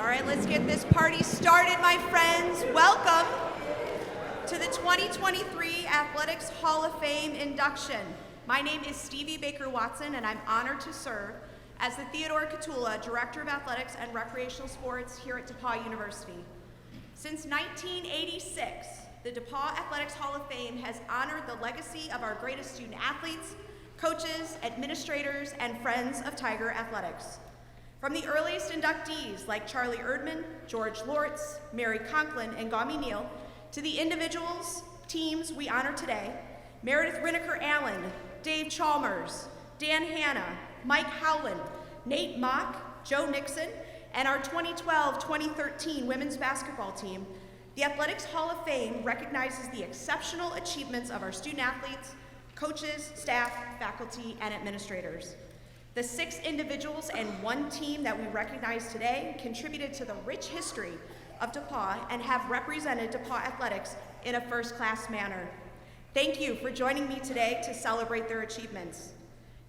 All right, let's get this party started, my friends. Welcome to the 2023 Athletics Hall of Fame induction. My name is Stevie Baker-Watson, and I'm honored to serve as the Theodore Catula Director of Athletics and Recreational Sports here at DePauw University. Since 1986, the DePauw Athletics Hall of Fame has honored the legacy of our greatest student athletes, coaches, administrators, and friends of Tiger Athletics. From the earliest inductees like Charlie Erdman, George Lortz, Mary Conklin, and Gami Neal, to the individuals, teams we honor today, Meredith Rinaker Allen, Dave Chalmers, Dan Hanna, Mike Howland, Nate Moch, Joe Nixon, and our 2012-2013 women's basketball team, the Athletics Hall of Fame recognizes the exceptional achievements of our student athletes, coaches, staff, faculty, and administrators. The 6 individuals and 1 team that we recognize today contributed to the rich history of DePauw and have represented DePauw athletics in a first-class manner. Thank you for joining me today to celebrate their achievements.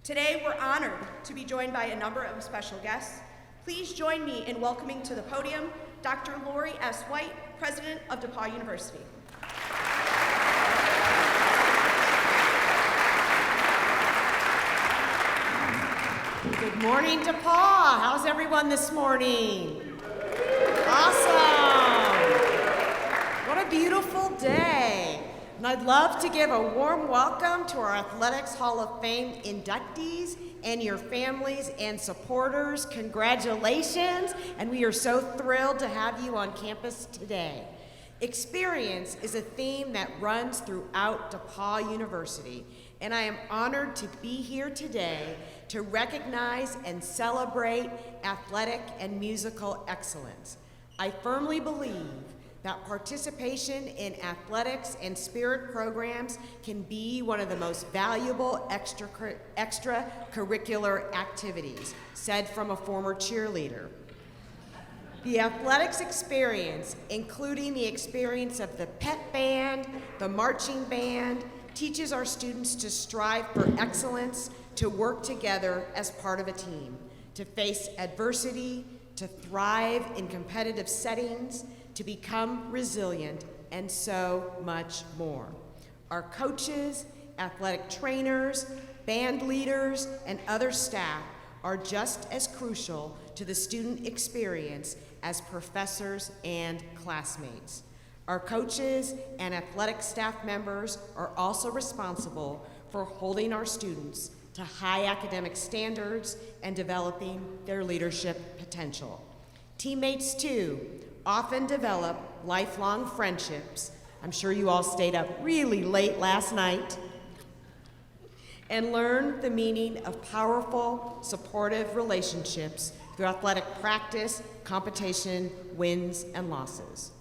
Today, we're honored to be joined by a number of special guests. Please join me in welcoming to the podium Dr. Lori S. White, President of DePauw University. Good morning, DePauw. How's everyone this morning? Awesome. What a beautiful day. And I'd love to give a warm welcome to our Athletics Hall of Fame inductees and your families and supporters. Congratulations, and we are so thrilled to have you on campus today. Experience is a theme that runs throughout DePauw University, and I am honored to be here today to recognize and celebrate athletic and musical excellence. I firmly believe that participation in athletics and spirit programs can be one of the most valuable extracurricular activities, said from a former cheerleader. The athletics experience, including the experience of the pep band, the marching band, teaches our students to strive for excellence, to work together as part of a team, to face adversity, to thrive in competitive settings, to become resilient, and so much more. Our coaches, athletic trainers, band leaders, and other staff are just as crucial to the student experience as professors and classmates. Our coaches and athletic staff members are also responsible for holding our students to high academic standards and developing their leadership potential. Teammates, too, often develop lifelong friendships. I'm sure you all stayed up really late last night and learn the meaning of powerful, supportive relationships through athletic practice, competition, wins, and losses.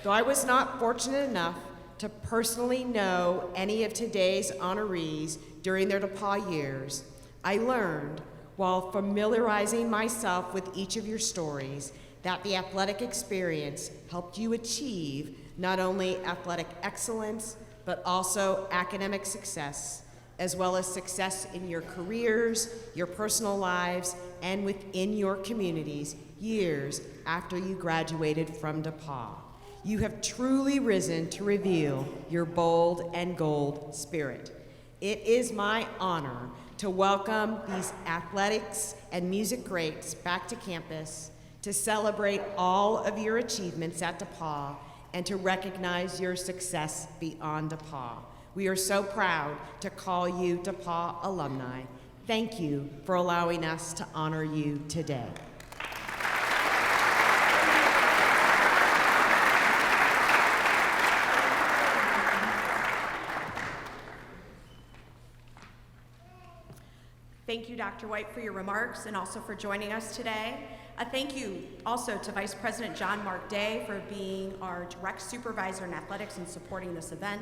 Though I was not fortunate enough to personally know any of today's honorees during their DePauw years, I learned, while familiarizing myself with each of your stories, that the athletic experience helped you achieve not only athletic excellence, but also academic success, as well as success in your careers, your personal lives, and within your communities years after you graduated from DePauw. You have truly risen to reveal your bold and gold spirit. It is my honor to welcome these athletics and music greats back to campus to celebrate all of your achievements at DePauw and to recognize your success beyond DePauw. We are so proud to call you DePauw alumni. Thank you for allowing us to honor you today. Thank you, Dr. White, for your remarks and also for joining us today. A thank you also to Vice President John Mark Day for being our direct supervisor in athletics and supporting this event.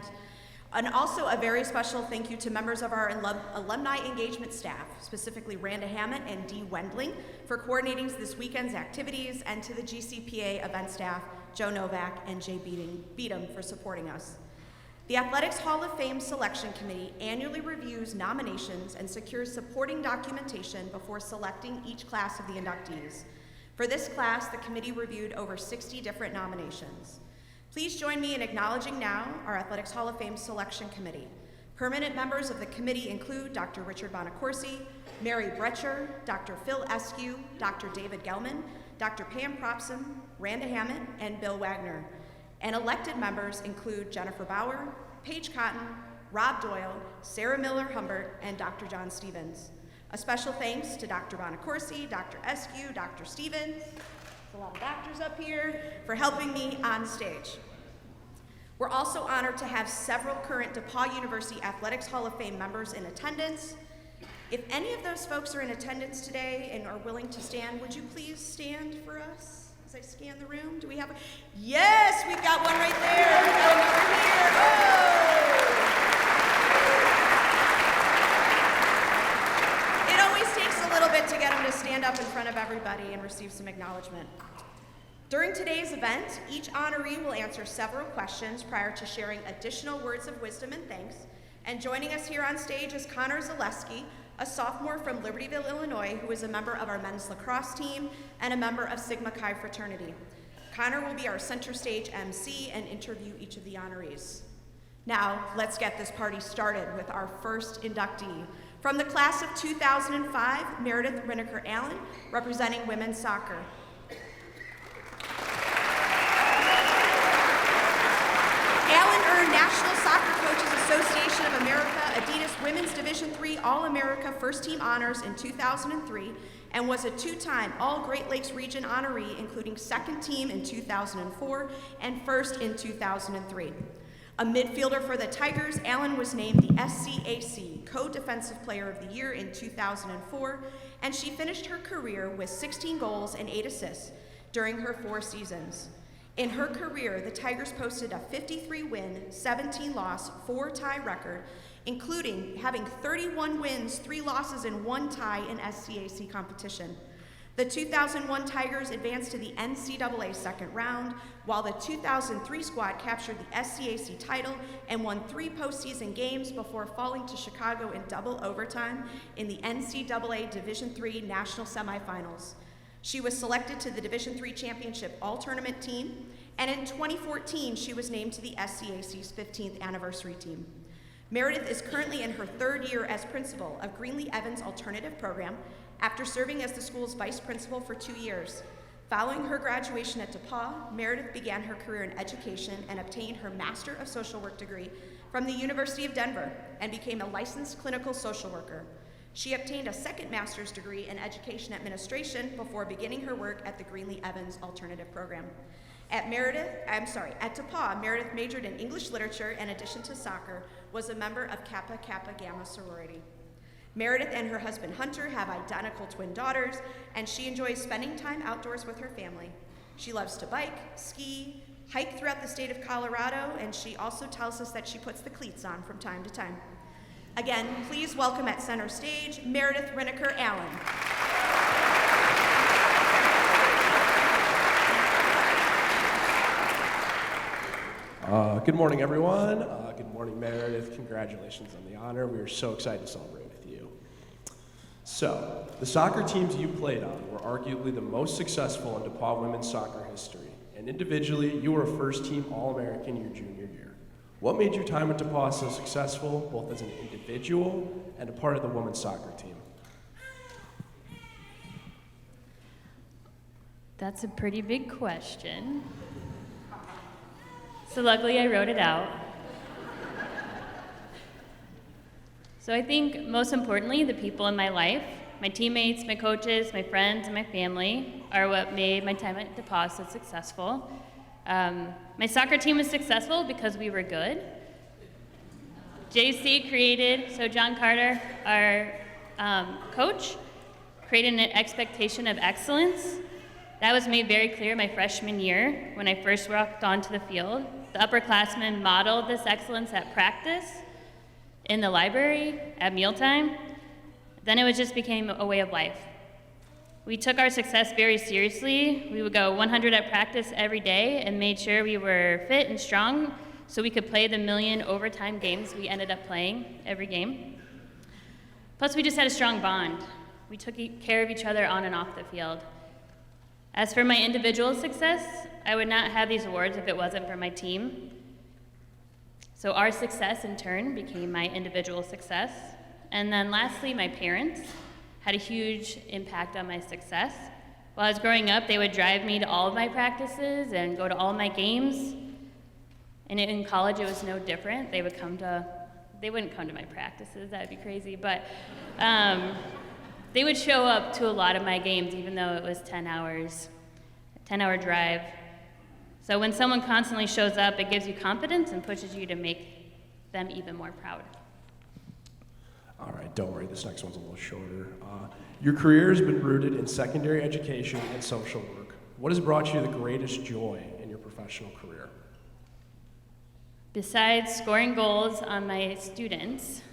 And also a very special thank you to members of our alumni engagement staff, specifically Randa Hammett and Dee Wendling, for coordinating this weekend's activities, and to the GCPA event staff, Joe Novak and Jay Beadham, for supporting us. The Athletics Hall of Fame Selection Committee annually reviews nominations and secures supporting documentation before selecting each class of the inductees. For this class, the committee reviewed over 60 different nominations. Please join me in acknowledging now our Athletics Hall of Fame Selection Committee. Permanent members of the committee include Dr. Richard Bonacorsi, Mary Brecher, Dr. Phil Eskew, Dr. David Gelman, Dr. Pam Propson, Randa Hammett, and Bill Wagner. And elected members include Jennifer Bauer, Paige Cotton, Rob Doyle, Sarah Miller-Humbert, and Dr. John Stevens. A special thanks to Dr. Bonacorsi, Dr. Eskew, Dr. Stevens, there's a lot of doctors up here, for helping me on stage. We're also honored to have several current DePauw University Athletics Hall of Fame members in attendance. If any of those folks are in attendance today and are willing to stand, would you please stand for us as I scan the room? Do we have a, yes, we've got one right there. We've got another here. Oh! It always takes a little bit to get them to stand up in front of everybody and receive some acknowledgement. During today's event, each honoree will answer several questions prior to sharing additional words of wisdom and thanks. And joining us here on stage is Connor Zaleski, a sophomore from Libertyville, Illinois, who is a member of our men's lacrosse team and a member of Sigma Chi fraternity. Connor will be our center stage MC and interview each of the honorees. Now, let's get this party started with our first inductee. From the class of 2005, Meredith Rinaker Allen, representing women's soccer. Allen earned National Soccer Coaches Association of America Adidas Women's Division III All-America First Team Honors in 2003 and was a two-time All-Great Lakes Region honoree, including second team in 2004 and first in 2003. A midfielder for the Tigers, Allen was named the SCAC Co-Defensive Player of the Year in 2004, and she finished her career with 16 goals and 8 assists during her 4 seasons. In her career, the Tigers posted a 53-win, 17-loss, 4-tie record, including having 31 wins, 3 losses, and 1 tie in SCAC competition. The 2001 Tigers advanced to the NCAA second round, while the 2003 squad captured the SCAC title and won 3 postseason games before falling to Chicago in double overtime in the NCAA Division III National Semifinals. She was selected to the Division III Championship All-Tournament team, and in 2014, she was named to the SCAC's 15th anniversary team. Meredith is currently in her 3rd year as principal of Greenlee Evans Alternative Program after serving as the school's vice principal for 2 years. Following her graduation at DePauw, Meredith began her career in education and obtained her Master of Social Work degree from the University of Denver and became a licensed clinical social worker. She obtained a second master's degree in education administration before beginning her work at the Greenlee Evans Alternative Program. At DePauw, Meredith majored in English literature and, in addition to soccer, was a member of Kappa Kappa Gamma sorority. Meredith and her husband Hunter have identical twin daughters, and she enjoys spending time outdoors with her family. She loves to bike, ski, hike throughout the state of Colorado, and she also tells us that she puts the cleats on from time to time. Again, please welcome at center stage, Meredith Rinaker Allen. Good morning, everyone. Good morning, Meredith. Congratulations on the honor. We are so excited to celebrate with you. So, the soccer teams you played on were arguably the most successful in DePauw women's soccer history, and individually, you were a first-team All-American your junior year. What made your time at DePauw so successful, both as an individual and a part of the women's soccer team? That's a pretty big question. So luckily I wrote it out. So I think most importantly, the people in my life, my teammates, my coaches, my friends, and my family are what made my time at DePauw so successful. My soccer team was successful because we were good. John Carter, our coach, created an expectation of excellence. That was made very clear my freshman year when I first walked onto the field. The upperclassmen modeled this excellence at practice, in the library, at mealtime. Then it just became a way of life. We took our success very seriously. We would go 100 at practice every day and made sure we were fit and strong so we could play the million overtime games we ended up playing every game. Plus, we just had a strong bond. We took care of each other on and off the field. As for my individual success, I would not have these awards if it wasn't for my team. So our success, in turn, became my individual success. And then lastly, my parents had a huge impact on my success. While I was growing up, they would drive me to all of my practices and go to all my games. And in college, it was no different. They wouldn't come to my practices, that'd be crazy, but they would show up to a lot of my games, even though it was 10 hours, a 10-hour drive. So when someone constantly shows up, it gives you confidence and pushes you to make them even more proud. All right, don't worry, this next one's a little shorter. Your career has been rooted in secondary education and social work. What has brought you the greatest joy in your professional career? Besides scoring goals on my students,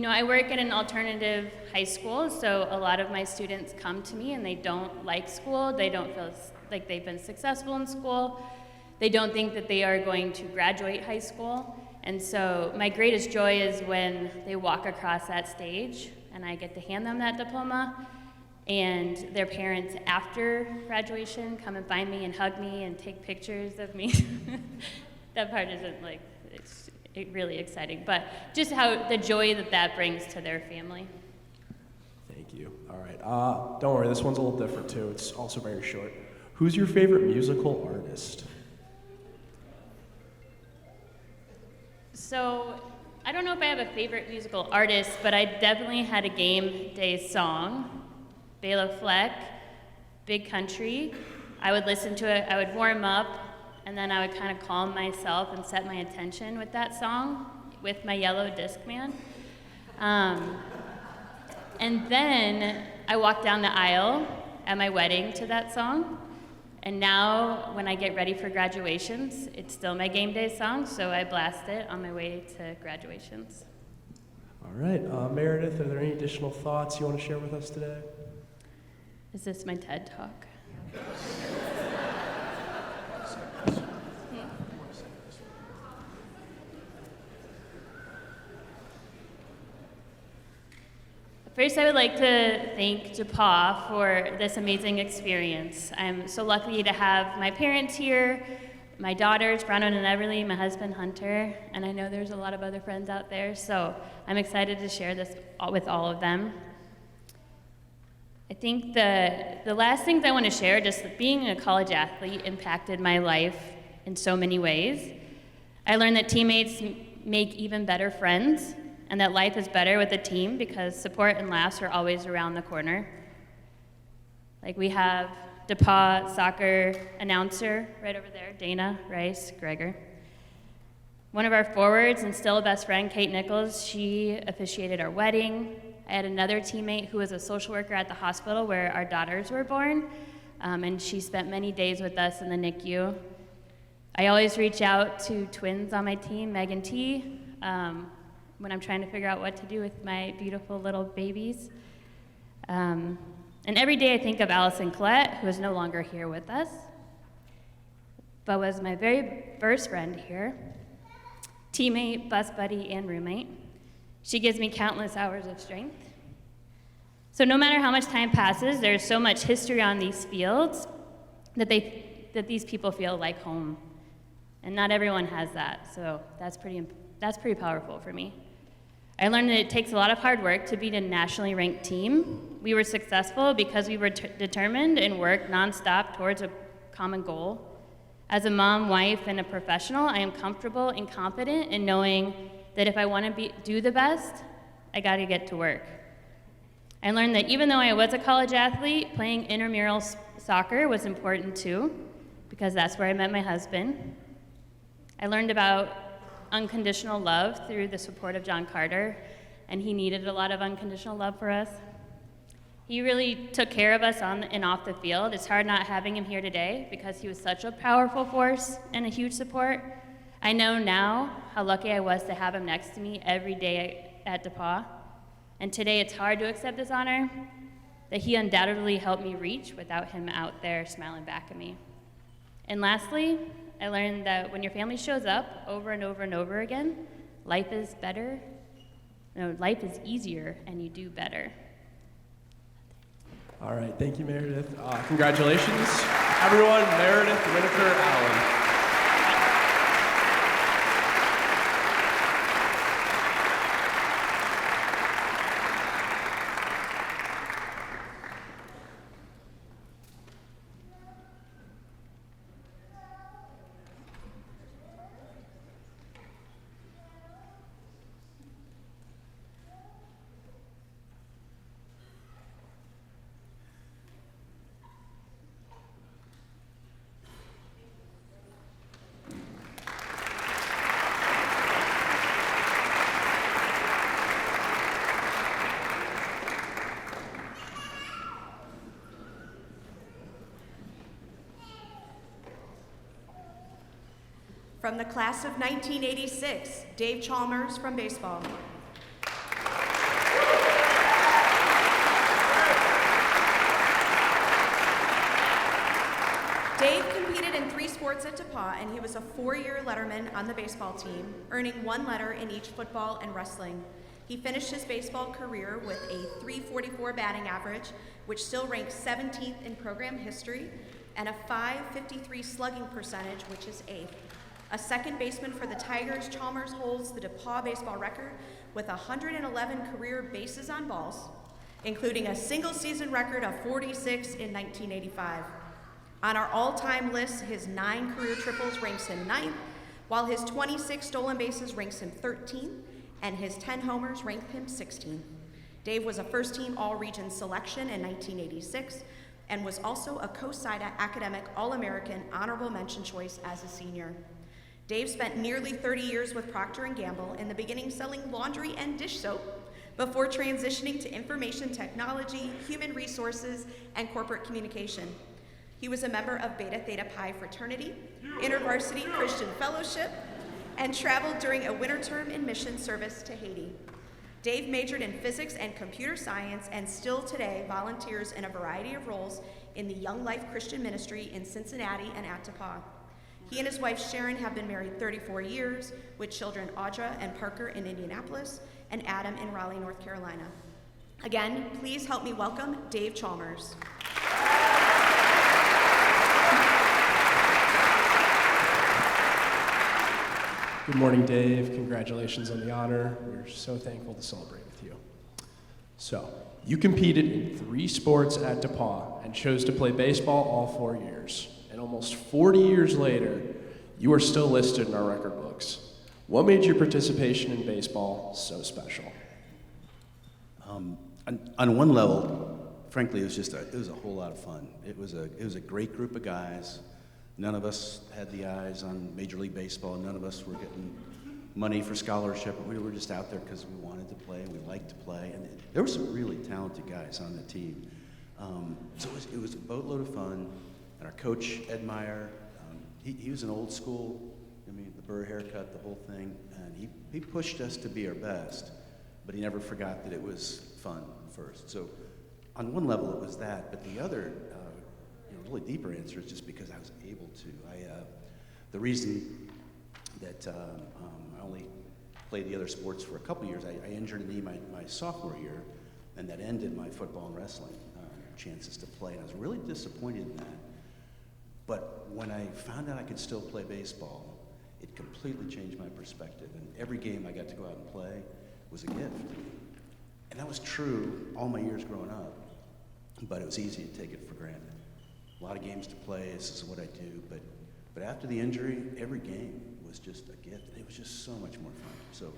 I work at an alternative high school, so a lot of my students come to me and they don't like school, they don't feel like they've been successful in school, they don't think that they are going to graduate high school, and so my greatest joy is when they walk across that stage and I get to hand them that diploma, and their parents after graduation come and find me and hug me and take pictures of me. That part isn't it's really exciting, but just how the joy that brings to their family. Thank you. All right, don't worry, this one's a little different too. It's also very short. Who's your favorite musical artist? So, I don't know if I have a favorite musical artist, but I definitely had a game day song. Bela Fleck, Big Country. I would listen to it, I would warm up, and then I would kind of calm myself and set my attention with that song with my yellow Discman. And then I walked down the aisle at my wedding to that song. And now, when I get ready for graduations, it's still my game day song, so I blast it on my way to graduations. All right, Meredith, are there any additional thoughts you want to share with us today? Is this my TED Talk? First, I would like to thank DePauw for this amazing experience. I'm so lucky to have my parents here, my daughters, Bronwyn and Everly, my husband, Hunter, and I know there's a lot of other friends out there, so I'm excited to share this with all of them. I think the last things I want to share, just being a college athlete impacted my life in so many ways. I learned that teammates make even better friends, and that life is better with a team because support and laughs are always around the corner. Like we have DePauw soccer announcer right over there, Dana Rice Greger. One of our forwards and still a best friend, Kate Nichols, she officiated our wedding. I had another teammate who was a social worker at the hospital where our daughters were born, and she spent many days with us in the NICU. I always reach out to twins on my team, Meg and T, when I'm trying to figure out what to do with my beautiful little babies. And every day I think of Allison Collette, who is no longer here with us, but was my very first friend here, teammate, bus buddy, and roommate. She gives me countless hours of strength. So no matter how much time passes, there's so much history on these fields that these people feel like home. And not everyone has that, so that's pretty powerful for me. I learned that it takes a lot of hard work to beat a nationally ranked team. We were successful because we were determined and worked nonstop towards a common goal. As a mom, wife, and a professional, I am comfortable and confident in knowing that if I want to do the best, I got to get to work. I learned that even though I was a college athlete, playing intramural soccer was important too, because that's where I met my husband. I learned about unconditional love through the support of John Carter, and he needed a lot of unconditional love for us. He really took care of us on and off the field. It's hard not having him here today because he was such a powerful force and a huge support. I know now how lucky I was to have him next to me every day at DePauw. And today it's hard to accept this honor that he undoubtedly helped me reach without him out there smiling back at me. And lastly, I learned that when your family shows up over and over and over again, life is better. No, life is easier and you do better. All right, thank you, Meredith. Congratulations, everyone. Meredith Rinaker Allen. From the class of 1986, Dave Chalmers from baseball. Dave competed in 3 sports at DePauw, and he was a 4-year letterman on the baseball team, earning 1 letter in each football and wrestling. He finished his baseball career with a .344 batting average, which still ranks 17th in program history, and a .553 slugging percentage, which is 8th. A second baseman for the Tigers, Chalmers holds the DePauw baseball record with 111 career bases on balls, including a single season record of 46 in 1985. On our all-time list, his 9 career triples ranks him 9th, while his 26 stolen bases ranks him 13th, and his 10 homers rank him 16th. Dave was a first-team All-Region selection in 1986 and was also a COSIDA Academic All-American Honorable Mention Choice as a senior. Dave spent nearly 30 years with Procter & Gamble, in the beginning selling laundry and dish soap, before transitioning to information technology, human resources, and corporate communication. He was a member of Beta Theta Pi fraternity, InterVarsity Christian Fellowship, and traveled during a winter term in mission service to Haiti. Dave majored in physics and computer science, and still today volunteers in a variety of roles in the Young Life Christian Ministry in Cincinnati and at DePauw. He and his wife Sharon have been married 34 years, with children Audra and Parker in Indianapolis and Adam in Raleigh, North Carolina. Again, please help me welcome Dave Chalmers. Good morning, Dave. Congratulations on the honor. We're so thankful to celebrate with you. So, you competed in 3 sports at DePauw and chose to play baseball all 4 years. And almost 40 years later, you are still listed in our record books. What made your participation in baseball so special? On one level, frankly, it was a whole lot of fun. It was a great group of guys. None of us had the eyes on Major League Baseball. None of us were getting money for scholarship. We were just out there because we wanted to play, we liked to play, and there were some really talented guys on the team. So it was a boatload of fun. And our coach, Ed Meyer, he was an old school, the Burr haircut, the whole thing, and he pushed us to be our best, but he never forgot that it was fun first. So on one level it was that, but the other, really deeper answer is just because I was able to. The reason that I only played the other sports for a couple years, I injured a knee my sophomore year, and that ended my football and wrestling chances to play, and I was really disappointed in that. But when I found out I could still play baseball, it completely changed my perspective. And every game I got to go out and play was a gift. And that was true all my years growing up, but it was easy to take it for granted. A lot of games to play, this is what I do, but after the injury, every game was just a gift. It was just so much more fun. So,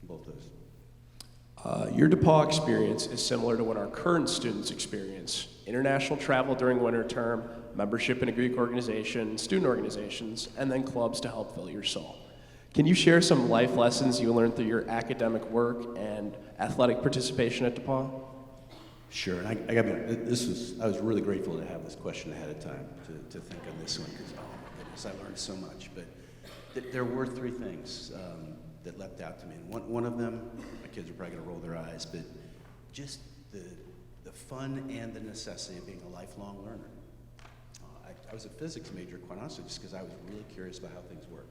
both those. Your DePauw experience is similar to what our current students experience. International travel during winter term, membership in a Greek organization, student organizations, and then clubs to help fill your soul. Can you share some life lessons you learned through your academic work and athletic participation at DePauw? Sure, and I was really grateful to have this question ahead of time to think on this one, because, oh my goodness, I learned so much. But there were 3 things that leapt out to me. And one of them, my kids are probably gonna roll their eyes, but just the fun and the necessity of being a lifelong learner. I was a physics major, quite honestly, just because I was really curious about how things work.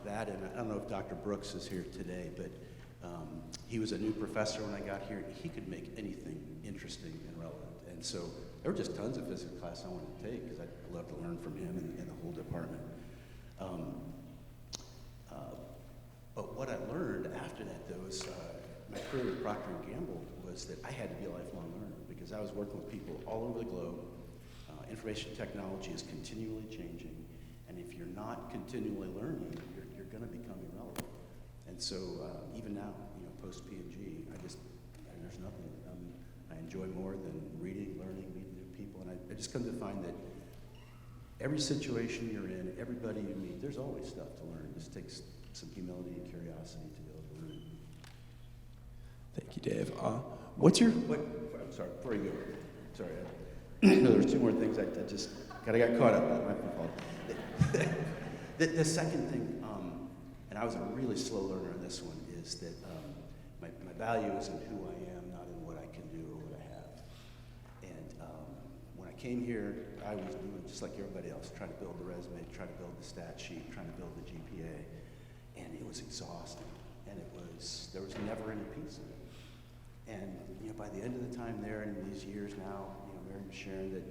That, and I don't know if Dr. Brooks is here today, but he was a new professor when I got here. He could make anything interesting and relevant. And And so there were just tons of physics classes I wanted to take because I love to learn from him and the whole department. But what I learned after that, though, is my career with Procter & Gamble was that I had to be a lifelong learner because I was working with people all over the globe. Information technology is continually changing, and if you're not continually learning, you're going to become irrelevant. And so even now, post P&G, there's nothing I enjoy more than reading, learning, meeting new people, and I just come to find that every situation you're in, everybody you meet, there's always stuff to learn. It just takes some humility and curiosity to be able to learn. Thank you, Dave. What's your... I'm sorry, before you go, sorry. There's two more things I just got caught up on. My fault. The second thing, and I was a really slow learner on this one, is that my value is in who I am, not in what I can do or what I have. And when I came here, I was doing just like everybody else, trying to build the resume, trying to build the stat sheet, trying to build the GPA, and it was exhausting. And there was never any peace in it. And by the end of the time there, and in these years now, Mary was sharing that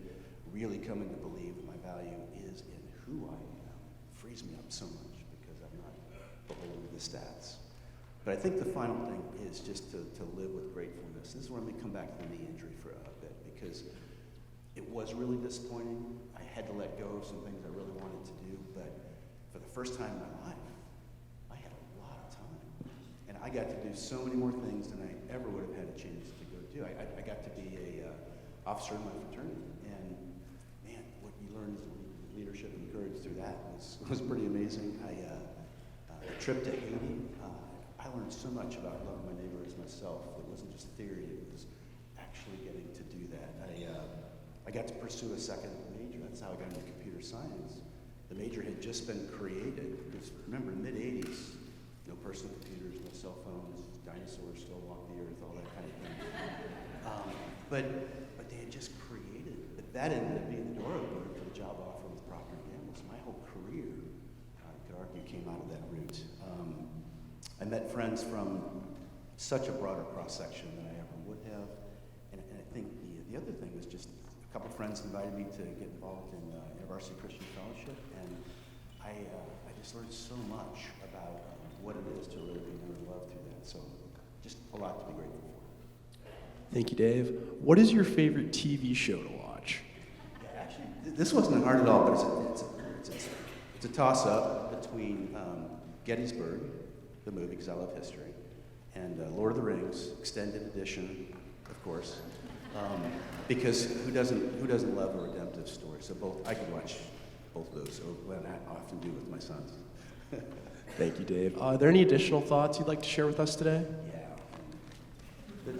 really coming to believe that my value is in who I am frees me up so much because I'm not beholden to the stats. But I think the final thing is just to live with gratefulness. This is where I'm going to come back to the knee injury for a bit because it was really disappointing. I had to let go of some things I really wanted to do, but for the first time in my life, I had a lot of time. And I got to do so many more things than I ever would have had a chance to go do. I got to be a officer in my fraternity, and man, what you learn as leadership and courage through that was pretty amazing. The trip to Haiti, I learned so much about loving my neighbor as myself. It wasn't just theory; it was actually getting to do that. I got to pursue a second major. That's how I got into computer science. The major had just been created. Because remember, mid-'80s, no personal computers, no cell phones, dinosaurs still walk the earth, all that kind of thing. But they had just created it. But that ended up being the door opener for the job offer with Procter & Gamble. So my whole career, I could argue, came out of that route. I met friends from such a broader cross-section than I ever would have. And I think the other thing was just a couple friends invited me to get involved in University Christian Fellowship. And I just learned so much about what it is to really be known and loved through that. So just a lot to be grateful for. Thank you, Dave. What is your favorite TV show to watch? Yeah, actually, this wasn't hard at all, but it's a toss-up between Gettysburg, the movie, because I love history, and Lord of the Rings, extended edition, of course, because who doesn't love a redemptive story? So I could watch both of those, and I often do with my sons. Thank you, Dave. Are there any additional thoughts you'd like to share with us today? Yeah.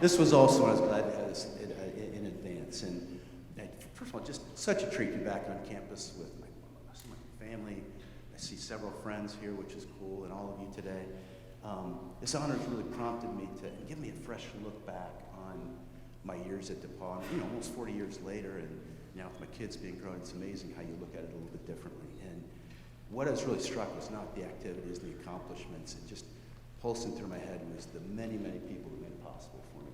This was also, I was glad to have this in advance. And first of all, just such a treat to be back on campus with my family. I see several friends here, which is cool, and all of you today. This honor has really prompted me to give me a fresh look back on my years at DePauw. Almost 40 years later, and now with my kids being grown, it's amazing how you look at it a little bit differently. And what I was really struck was not the activities, the accomplishments. It just pulsing through my head was the many, many people who made it possible for me.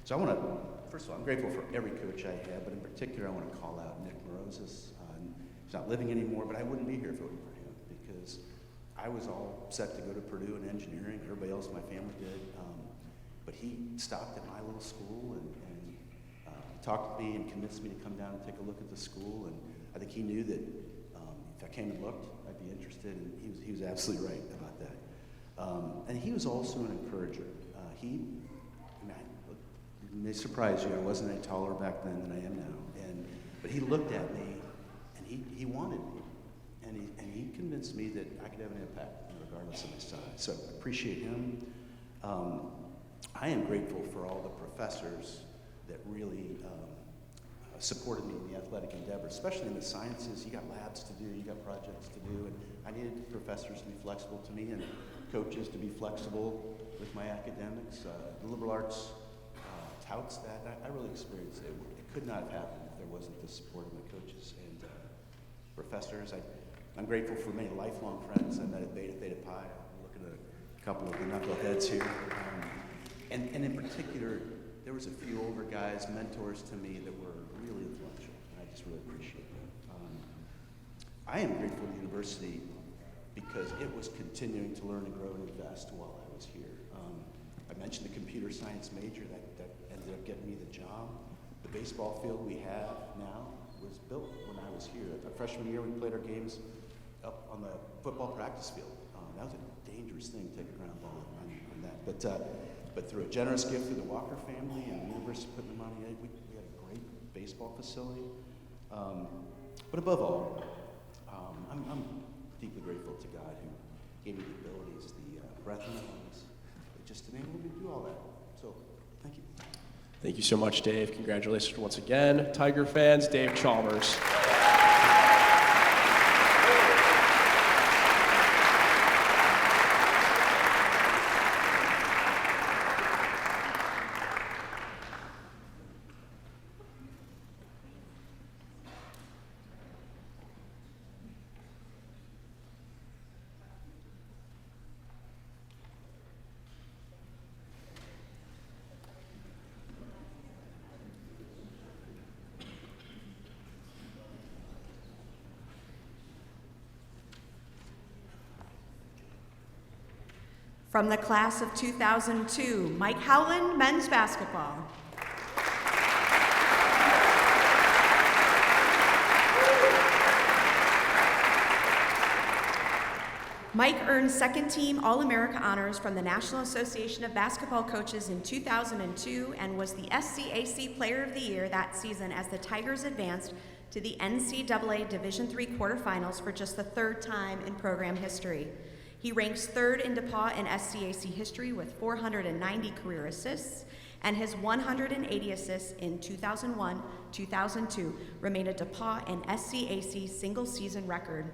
So I want to, first of all, I'm grateful for every coach I had, but in particular, I want to call out Nick Morozes. He's not living anymore, but I wouldn't be here if it wasn't for him because I was all set to go to Purdue in engineering. Everybody else in my family did. But he stopped at my little school and talked to me and convinced me to come down and take a look at the school. And I think he knew that if I came and looked, I'd be interested. And he was absolutely right about that. And he was also an encourager. It may surprise you, I wasn't any taller back then than I am now. But he looked at me and he wanted me. And he convinced me that I could have an impact regardless of my size. So I appreciate him. I am grateful for all the professors that really supported me in the athletic endeavor, especially in the sciences. You got labs to do, you got projects to do, and I needed professors to be flexible to me and coaches to be flexible with my academics. The liberal arts touts that. I really experienced it. It could not have happened if there wasn't the support of my coaches and professors. I'm grateful for many lifelong friends I met at Beta Theta Pi. I'm looking at a couple of the knuckleheads here. And in particular, there was a few older guys, mentors to me that were really influential, and I just really appreciate that. I am grateful to the university because it was continuing to learn and grow and invest while I was here. I mentioned the computer science major that ended up getting me the job. The baseball field we have now was built when I was here. Our freshman year, we played our games up on the football practice field. That was a dangerous thing to take a ground ball on that. But through a generous gift through the Walker family and the university putting the money in, we had a great baseball facility. But above all, I'm deeply grateful to God who gave me the abilities, the breath in my lungs, just to enable me to do all that. So, thank you. Thank you so much, Dave. Congratulations once again. Tiger fans, Dave Chalmers. From the class of 2002, Mike Howland, men's basketball. Mike earned second-team All-America honors from the National Association of Basketball Coaches in 2002 and was the SCAC Player of the Year that season as the Tigers advanced to the NCAA Division III quarterfinals for just the third time in program history. He ranks third in DePauw in SCAC history with 490 career assists, and his 180 assists in 2001-2002 remain a DePauw and SCAC single-season record.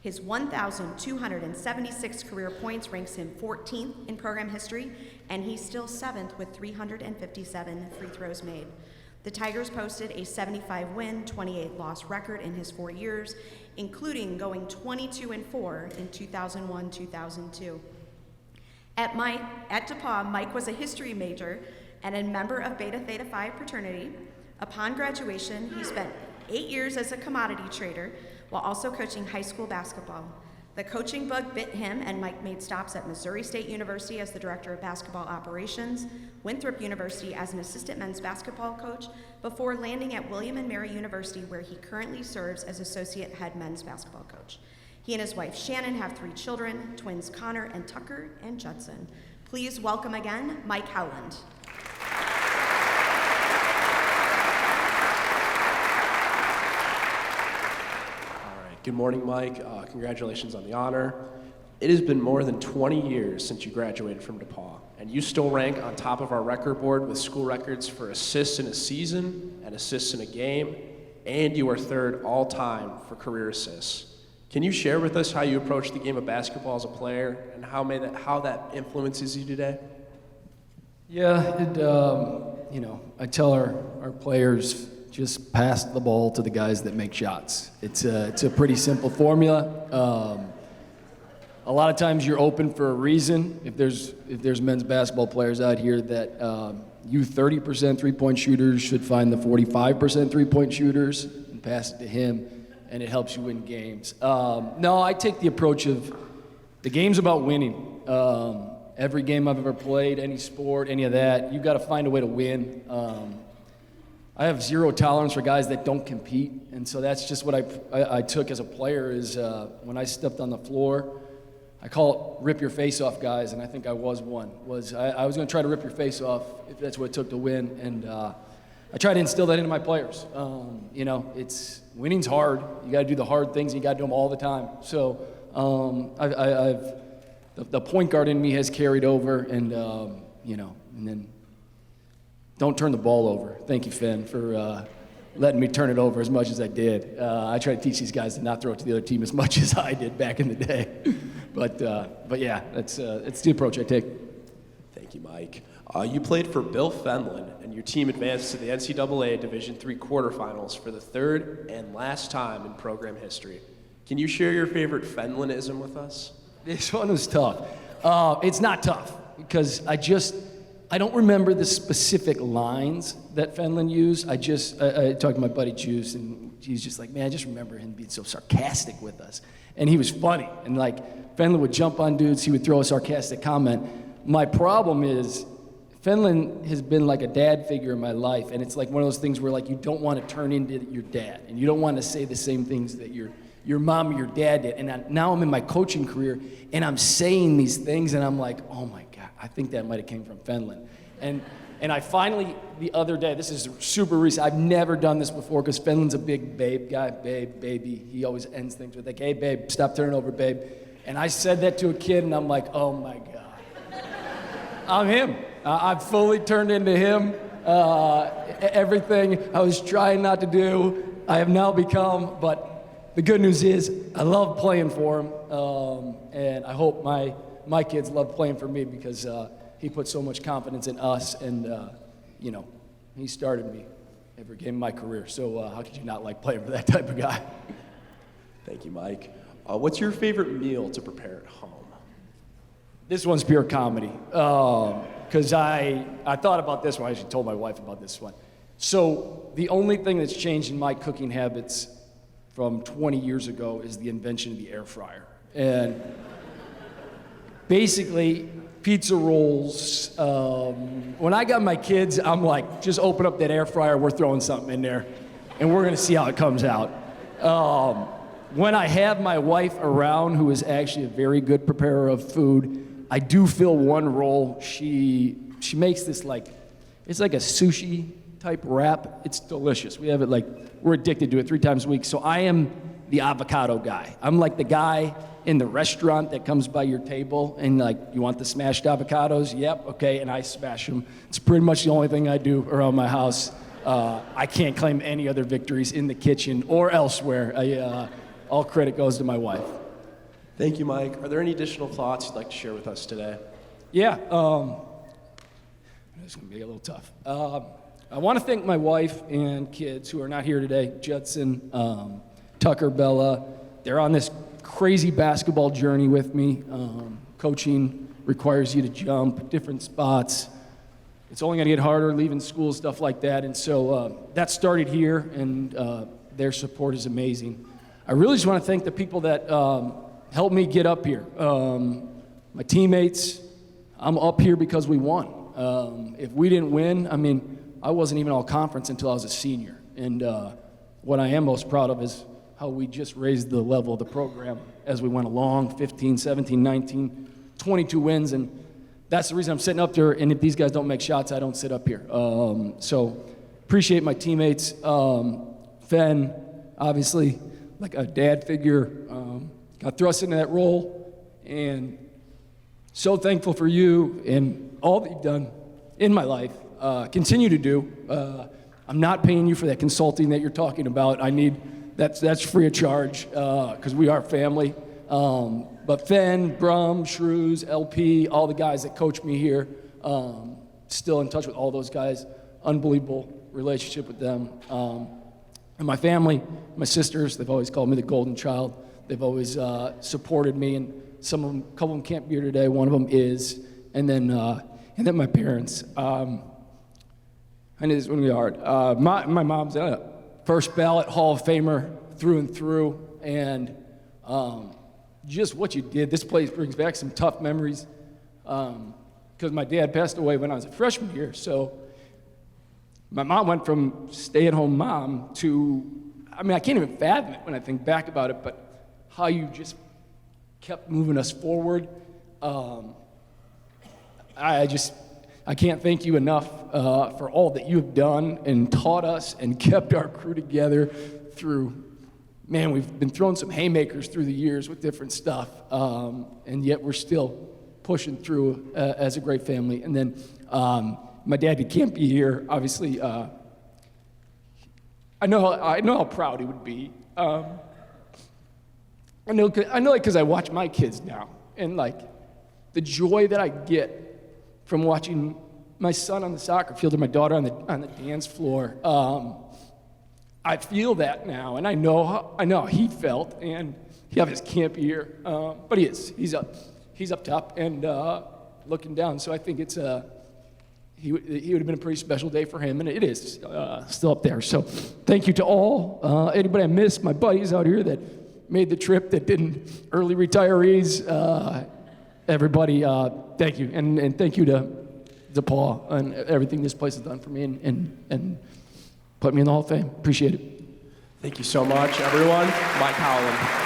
His 1,276 career points ranks him 14th in program history, and he's still 7th with 357 free throws made. The Tigers posted a 75-win, 28-loss record in his 4 years, including going 22-4 in 2001-2002. At DePauw, Mike was a history major and a member of Beta Theta Phi fraternity. Upon graduation, he spent 8 years as a commodity trader while also coaching high school basketball. The coaching bug bit him, and Mike made stops at Missouri State University as the director of basketball operations, Winthrop University as an assistant men's basketball coach, before landing at William & Mary University, where he currently serves as associate head men's basketball coach. He and his wife Shannon have 3 children, twins Connor and Tucker and Judson. Please welcome again, Mike Howland. Good morning, Mike. Congratulations on the honor. It has been more than 20 years since you graduated from DePauw, and you still rank on top of our record board with school records for assists in a season and assists in a game, and you are third all-time for career assists. Can you share with us how you approach the game of basketball as a player and how that influences you today? Yeah, I tell our players, just pass the ball to the guys that make shots. It's a pretty simple formula. A lot of times you're open for a reason. If there's men's basketball players out here that you 30% three-point shooters should find the 45% three-point shooters and pass it to him, and it helps you win games. No, I take the approach of the game's about winning. Every game I've ever played, any sport, any of that, you've got to find a way to win. I have zero tolerance for guys that don't compete, and so that's just what I took as a player is when I stepped on the floor, I call it rip your face off guys, and I think I was one. I was going to try to rip your face off if that's what it took to win, and I try to instill that into my players. Winning's hard. You got to do the hard things, and you got to do them all the time. So the point guard in me has carried over, and then don't turn the ball over. Thank you, Finn, for letting me turn it over as much as I did. I try to teach these guys to not throw it to the other team as much as I did back in the day. But yeah, it's the approach I take. Thank you, Mike. You played for Bill Fenlon, and your team advanced to the NCAA Division III quarterfinals for the third and last time in program history. Can you share your favorite Fenlonism with us? This one was tough. It's not tough because I don't remember the specific lines that Fenlon used. I talked to my buddy Juice, and he's just like, man, I just remember him being so sarcastic with us. And he was funny. And like, Fenlon would jump on dudes, he would throw a sarcastic comment. My problem is, Fenlon has been like a dad figure in my life, and it's like one of those things where like you don't want to turn into your dad, and you don't want to say the same things that your mom or your dad did. And now I'm in my coaching career, and I'm saying these things, and I'm like, oh my God, I think that might have came from Fenlon. And I finally, the other day, this is super recent, I've never done this before because Fenlon's a big babe guy, babe, baby. He always ends things with like, hey babe, stop turning over, babe. And I said that to a kid, and I'm like, oh my God. I'm him. I've fully turned into him. Everything I was trying not to do, I have now become. But the good news is, I love playing for him, and I hope my kids love playing for me because he put so much confidence in us, and you know, he started me every game of my career. So how could you not like playing for that type of guy? Thank you, Mike. What's your favorite meal to prepare at home? This one's pure comedy. Because I thought about this one. I actually told my wife about this one. So the only thing that's changed in my cooking habits from 20 years ago is the invention of the air fryer. And basically, pizza rolls, when I got my kids, I'm like, just open up that air fryer, we're throwing something in there, and we're gonna see how it comes out. When I have my wife around, who is actually a very good preparer of food, I do fill one roll. She makes this like, it's like a sushi type wrap. It's delicious. We have it like, we're addicted to it 3 times a week. So I am the avocado guy. I'm like the guy in the restaurant that comes by your table and like, you want the smashed avocados? Yep, okay, and I smash them. It's pretty much the only thing I do around my house. I can't claim any other victories in the kitchen or elsewhere. All credit goes to my wife. Thank you, Mike. Are there any additional thoughts you'd like to share with us today? Yeah, it's gonna be a little tough. I want to thank my wife and kids who are not here today, Judson, Tucker, Bella. They're on this crazy basketball journey with me. Coaching requires you to jump different spots. It's only gonna get harder leaving school, stuff like that. And so that started here, and their support is amazing. I really just want to thank the people that helped me get up here. My teammates, I'm up here because we won. If we didn't win, I mean, I wasn't even all conference until I was a senior. And what I am most proud of is how we just raised the level of the program as we went along, 15, 17, 19, 22 wins. And that's the reason I'm sitting up there. And if these guys don't make shots, I don't sit up here. So appreciate my teammates. Fen, obviously, like a dad figure, got thrust into that role, and so thankful for you and all that you've done in my life. Continue to do. I'm not paying you for that consulting that you're talking about. That's free of charge because we are family. But Fen, Brum, Shrews, LP, all the guys that coach me here, still in touch with all those guys. Unbelievable relationship with them. And my family, my sisters, they've always called me the golden child. They've always supported me, and a couple of them can't be here today. One of them is, and then my parents. I knew this was gonna be hard. My mom's a first ballot Hall of Famer through and through, and just what you did. This place brings back some tough memories because my dad passed away when I was a freshman here, so. My mom went from stay-at-home mom to, I mean, I can't even fathom it when I think back about it, but how you just kept moving us forward. I can't thank you enough for all that you've done and taught us and kept our crew together through, man, we've been throwing some haymakers through the years with different stuff, and yet we're still pushing through as a great family. And then, my dad, he can't be here, obviously. I know how proud he would be. I know like, because I watch my kids now, and like the joy that I get from watching my son on the soccer field and my daughter on the dance floor. I feel that now, and I know how he felt, and he obviously can't be here, but he is. He's up top and looking down. So I think it's he would have been a pretty special day for him, and it is still up there. So thank you to all. Anybody I missed, my buddies out here that made the trip that didn't, early retirees, everybody, thank you. And thank you to DePauw and everything this place has done for me and put me in the Hall of Fame. Appreciate it. Thank you so much, everyone. Mike Howland.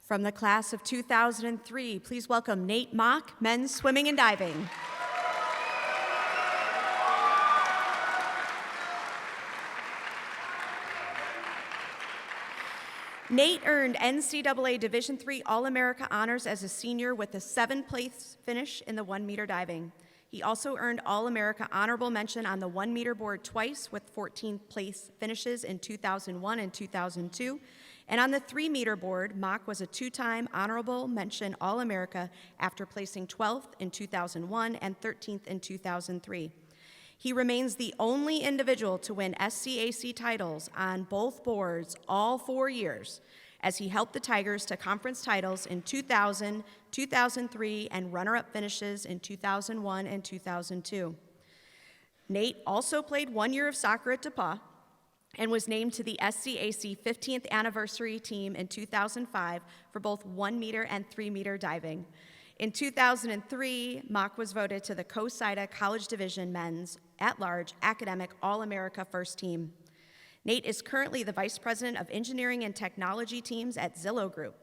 From the class of 2003, please welcome Nate Moch, men's swimming and diving. Nate earned NCAA Division III All-America honors as a senior with a 7th-place finish in the 1-meter diving. He also earned All-America honorable mention on the 1-meter board twice with 14th-place finishes in 2001 and 2002. And on the 3-meter board, Moch was a 2-time honorable mention All-America after placing 12th in 2001 and 13th in 2003. He remains the only individual to win SCAC titles on both boards all 4 years, as he helped the Tigers to conference titles in 2000, 2003, and runner-up finishes in 2001 and 2002. Nate also played 1 year of soccer at DePauw and was named to the SCAC 15th anniversary team in 2005 for both 1-meter and 3-meter diving. In 2003, Moch was voted to the COSIDA College Division Men's at-large academic All-America first team. Nate is currently the Vice President of Engineering and Technology Teams at Zillow Group.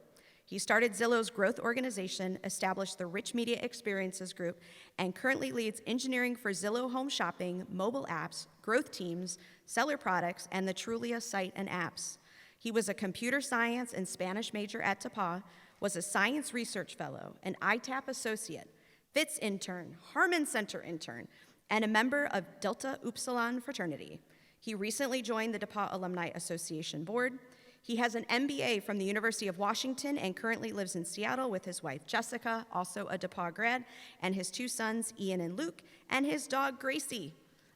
He started Zillow's growth organization, established the Rich Media Experiences Group, and currently leads engineering for Zillow Home Shopping, mobile apps, growth teams, seller products, and the Trulia site and apps. He was a computer science and Spanish major at DePauw, was a science research fellow, an ITAP associate, FITS intern, Harmon Center intern, and a member of Delta Upsilon fraternity. He recently joined the DePauw Alumni Association board. He has an MBA from the University of Washington and currently lives in Seattle with his wife, Jessica, also a DePauw grad, and his 2 sons, Ian and Luke, and his dog, Gracie.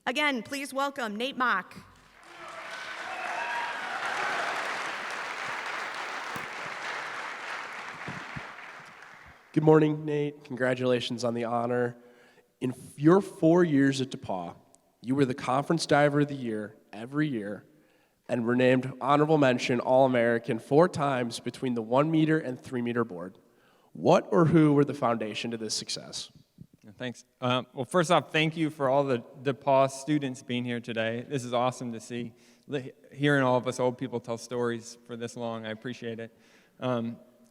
Again, please welcome Nate Moch. Good morning, Nate. Congratulations on the honor. In your 4 years at DePauw, you were the Conference Diver of the Year every year and were named honorable mention All-American 4 times between the 1-meter and 3-meter board. What or who were the foundation to this success? Thanks. Well, first off, thank you for all the DePauw students being here today. This is awesome to see. Hearing all of us old people tell stories for this long, I appreciate it.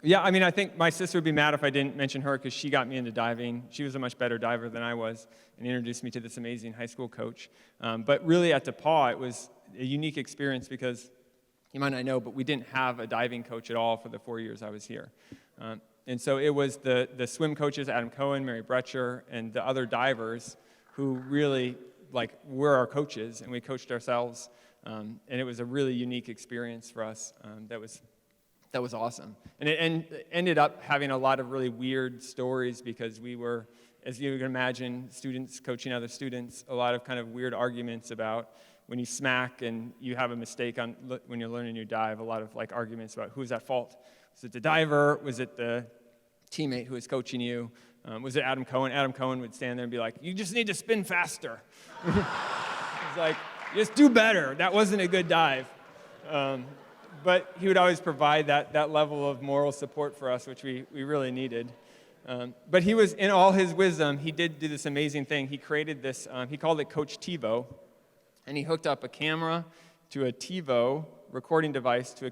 Yeah, I mean, I think my sister would be mad if I didn't mention her because she got me into diving. She was a much better diver than I was and introduced me to this amazing high school coach. But really at DePauw, it was a unique experience because you might not know, but we didn't have a diving coach at all for the 4 years I was here. And so it was the swim coaches, Adam Cohen, Mary Bretcher, and the other divers who really were our coaches, and we coached ourselves. And it was a really unique experience for us that was awesome. And it ended up having a lot of really weird stories because we were, as you can imagine, students coaching other students, a lot of kind of weird arguments about when you smack and you have a mistake when you're learning your dive, a lot of arguments about who's at fault. Was it the diver? Was it the teammate who was coaching you? Was it Adam Cohen? Adam Cohen would stand there and be like, you just need to spin faster. He's like, just do better. That wasn't a good dive. But he would always provide that level of moral support for us, which we really needed. But he was, in all his wisdom, he did do this amazing thing. He created this, he called it Coach TiVo, and he hooked up a camera to a TiVo recording device to a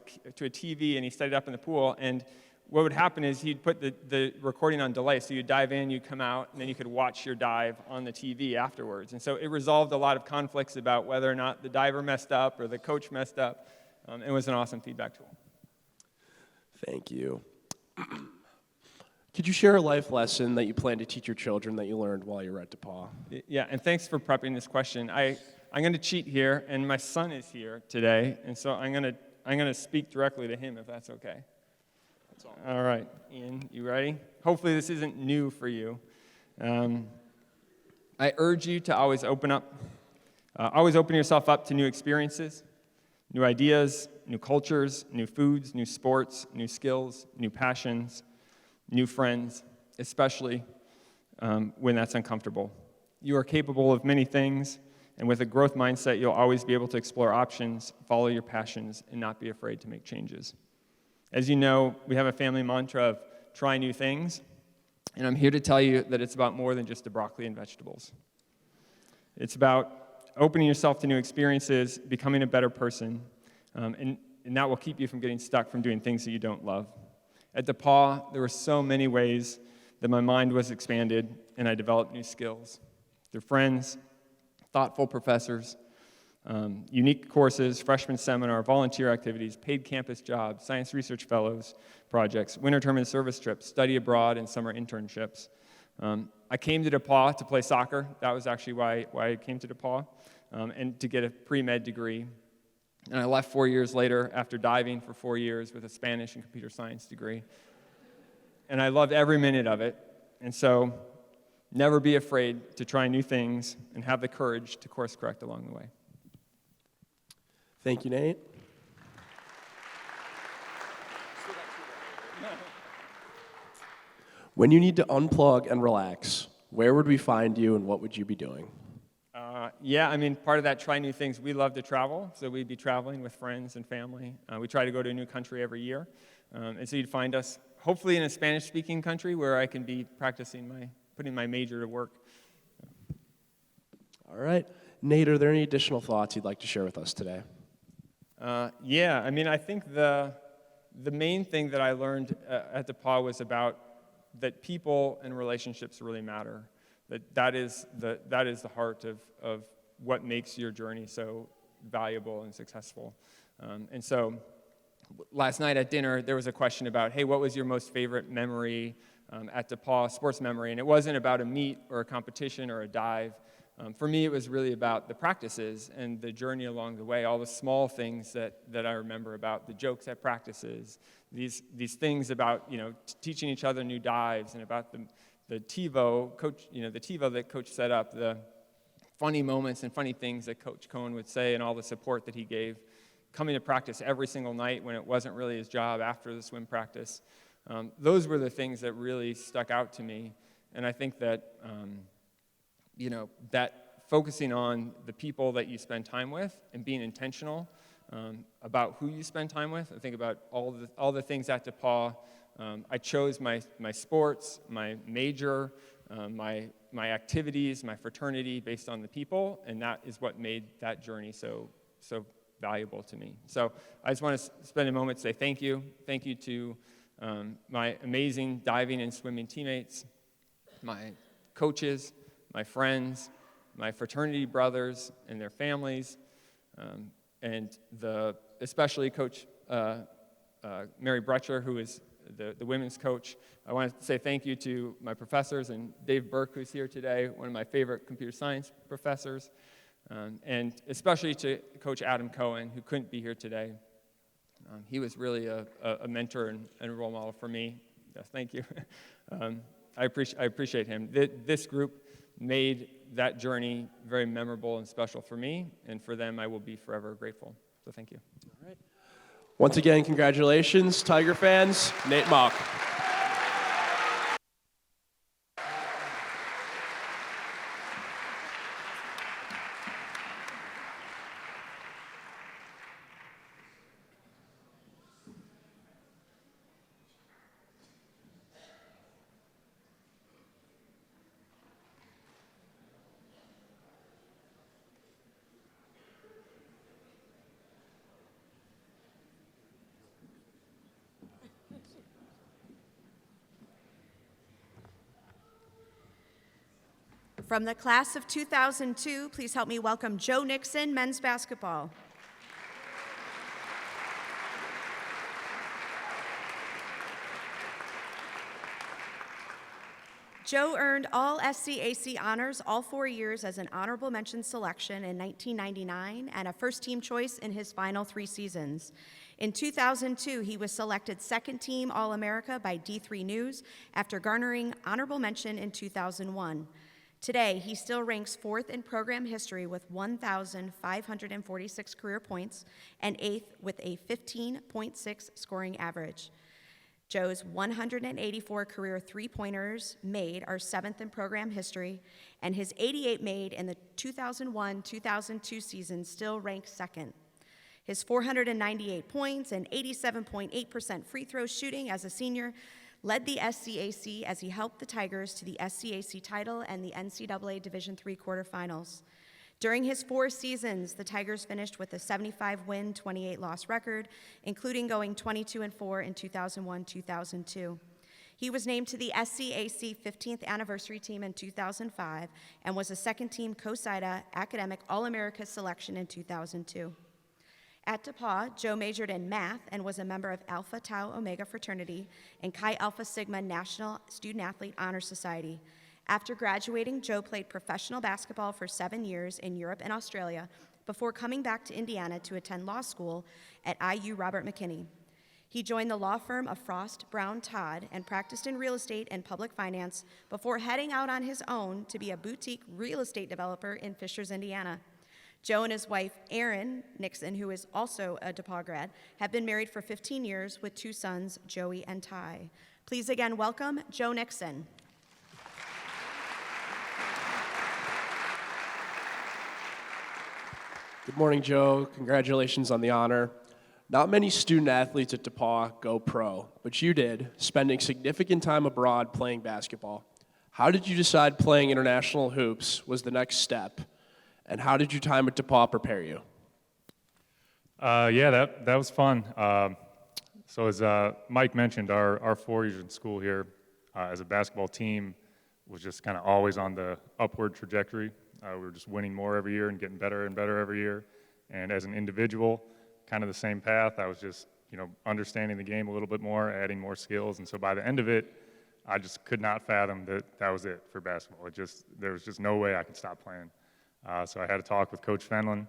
TV, and he set it up in the pool. And what would happen is he'd put the recording on delay. So you'd dive in, you'd come out, and then you could watch your dive on the TV afterwards. And so it resolved a lot of conflicts about whether or not the diver messed up or the coach messed up. It was an awesome feedback tool. Thank you. Could you share a life lesson that you plan to teach your children that you learned while you were at DePauw? Yeah, and thanks for prepping this question. I'm going to cheat here, and my son is here today, and so I'm going to speak directly to him, if that's okay. All right, Ian, you ready? Hopefully this isn't new for you. I urge you to always open yourself up to new experiences, new ideas, new cultures, new foods, new sports, new skills, new passions, new friends, especially when that's uncomfortable. You are capable of many things, and with a growth mindset, you'll always be able to explore options, follow your passions, and not be afraid to make changes. As you know, we have a family mantra of try new things, and I'm here to tell you that it's about more than just the broccoli and vegetables. It's about opening yourself to new experiences, becoming a better person, and that will keep you from getting stuck from doing things that you don't love. At DePauw, there were so many ways that my mind was expanded and I developed new skills. Through friends, thoughtful professors, unique courses, freshman seminar, volunteer activities, paid campus jobs, science research fellows projects, winter term and service trips, study abroad, and summer internships. I came to DePauw to play soccer. That was actually why I came to DePauw, and to get a pre-med degree. And I left 4 years later after diving for 4 years with a Spanish and computer science degree. And I loved every minute of it. And so, never be afraid to try new things and have the courage to course correct along the way. Thank you, Nate. When you need to unplug and relax, where would we find you and what would you be doing? Yeah, I mean, part of that try new things, we love to travel, so we'd be traveling with friends and family. We try to go to a new country every year, and so you'd find us hopefully in a Spanish-speaking country where I can be practicing putting my major to work. All right. Nate, are there any additional thoughts you'd like to share with us today? Yeah, I mean, I think the main thing that I learned at DePauw was about that people and relationships really matter. That is the heart of what makes your journey so valuable and successful. And so last night at dinner, there was a question about, hey, what was your most favorite memory at DePauw, sports memory? And it wasn't about a meet or a competition or a dive. For me, it was really about the practices and the journey along the way, all the small things that I remember about the jokes at practices, these things about teaching each other new dives, and about the TiVo coach, the TiVo that Coach set up, the funny moments and funny things that Coach Cohen would say, and all the support that he gave, coming to practice every single night when it wasn't really his job after the swim practice. Those were the things that really stuck out to me, and I think that that focusing on the people that you spend time with and being intentional about who you spend time with. I think about all the things at DePauw. I chose my sports, my major, my activities, my fraternity based on the people, and that is what made that journey so valuable to me. So I just want to spend a moment to say thank you. Thank you to my amazing diving and swimming teammates, my coaches, my friends, my fraternity brothers and their families, and especially Coach Mary Bretcher, who is the women's coach. I want to say thank you to my professors and Dave Burke, who's here today, one of my favorite computer science professors, and especially to Coach Adam Cohen, who couldn't be here today. He was really a mentor and a role model for me. Yes, thank you. I appreciate him. This group made that journey very memorable and special for me, and for them I will be forever grateful. So thank you. All right. Once again, congratulations, Tiger fans. Nate Moch. From the class of 2002, please help me welcome Joe Nixon, men's basketball. Joe earned all SCAC honors all 4 years as an honorable mention selection in 1999 and a first-team choice in his final 3 seasons. In 2002, he was selected second-team All-America by D3 News after garnering honorable mention in 2001. Today, he still ranks 4th in program history with 1,546 career points and 8th with a 15.6 scoring average. Joe's 184 career three-pointers made are 7th in program history, and his 88 made in the 2001-2002 season still ranks 2nd. His 498 points and 87.8% free throw shooting as a senior led the SCAC as he helped the Tigers to the SCAC title and the NCAA Division III quarterfinals. During his 4 seasons, the Tigers finished with a 75-win, 28-loss record, including going 22-4 in 2001-2002. He was named to the SCAC 15th anniversary team in 2005 and was a second-team COSIDA Academic All-America selection in 2002. At DePauw, Joe majored in math and was a member of Alpha Tau Omega fraternity and Chi Alpha Sigma National Student Athlete Honor Society. After graduating, Joe played professional basketball for 7 years in Europe and Australia before coming back to Indiana to attend law school at IU Robert McKinney. He joined the law firm of Frost, Brown, Todd and practiced in real estate and public finance before heading out on his own to be a boutique real estate developer in Fishers, Indiana. Joe and his wife, Erin Nixon, who is also a DePauw grad, have been married for 15 years with 2 sons, Joey and Ty. Please again welcome Joe Nixon. Good morning, Joe. Congratulations on the honor. Not many student athletes at DePauw go pro, but you did, spending significant time abroad playing basketball. How did you decide playing international hoops was the next step? And how did your time at DePauw prepare you? Yeah, that was fun. So as Mike mentioned, our 4 years in school here as a basketball team was just kind of always on the upward trajectory. We were just winning more every year and getting better and better every year. And as an individual, kind of the same path. I was just, understanding the game a little bit more, adding more skills. And so by the end of it, I just could not fathom that was it for basketball. There was just no way I could stop playing. So I had a talk with Coach Fenlon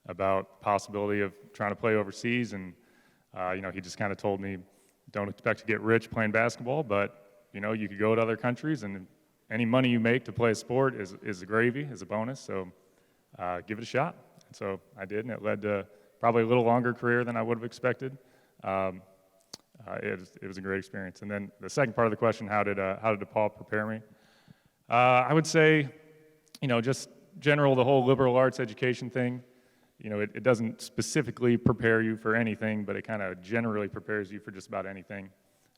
about the possibility of trying to play overseas, and he just kind of told me, don't expect to get rich playing basketball, but you could go to other countries, and any money you make to play a sport is a gravy, is a bonus. So give it a shot. And so I did, and it led to probably a little longer career than I would have expected. It was a great experience. And then the second part of the question, how did DePauw prepare me? I would say, just general, the whole liberal arts education thing, it doesn't specifically prepare you for anything, but it kind of generally prepares you for just about anything.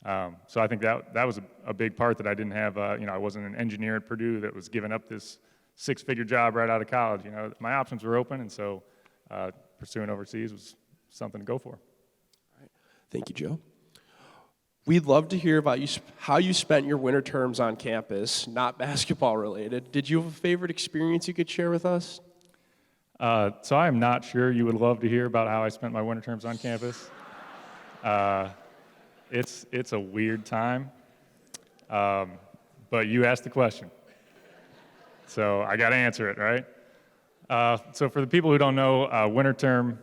So I think that was a big part that I didn't have. I wasn't an engineer at Purdue that was giving up this 6-figure job right out of college. My options were open, and so pursuing overseas was something to go for. All right. Thank you, Joe. We'd love to hear about how you spent your winter terms on campus, not basketball related. Did you have a favorite experience you could share with us? So I am not sure you would love to hear about how I spent my winter terms on campus. It's a weird time, but you asked the question, so I got to answer it, right? So for the people who don't know, winter term.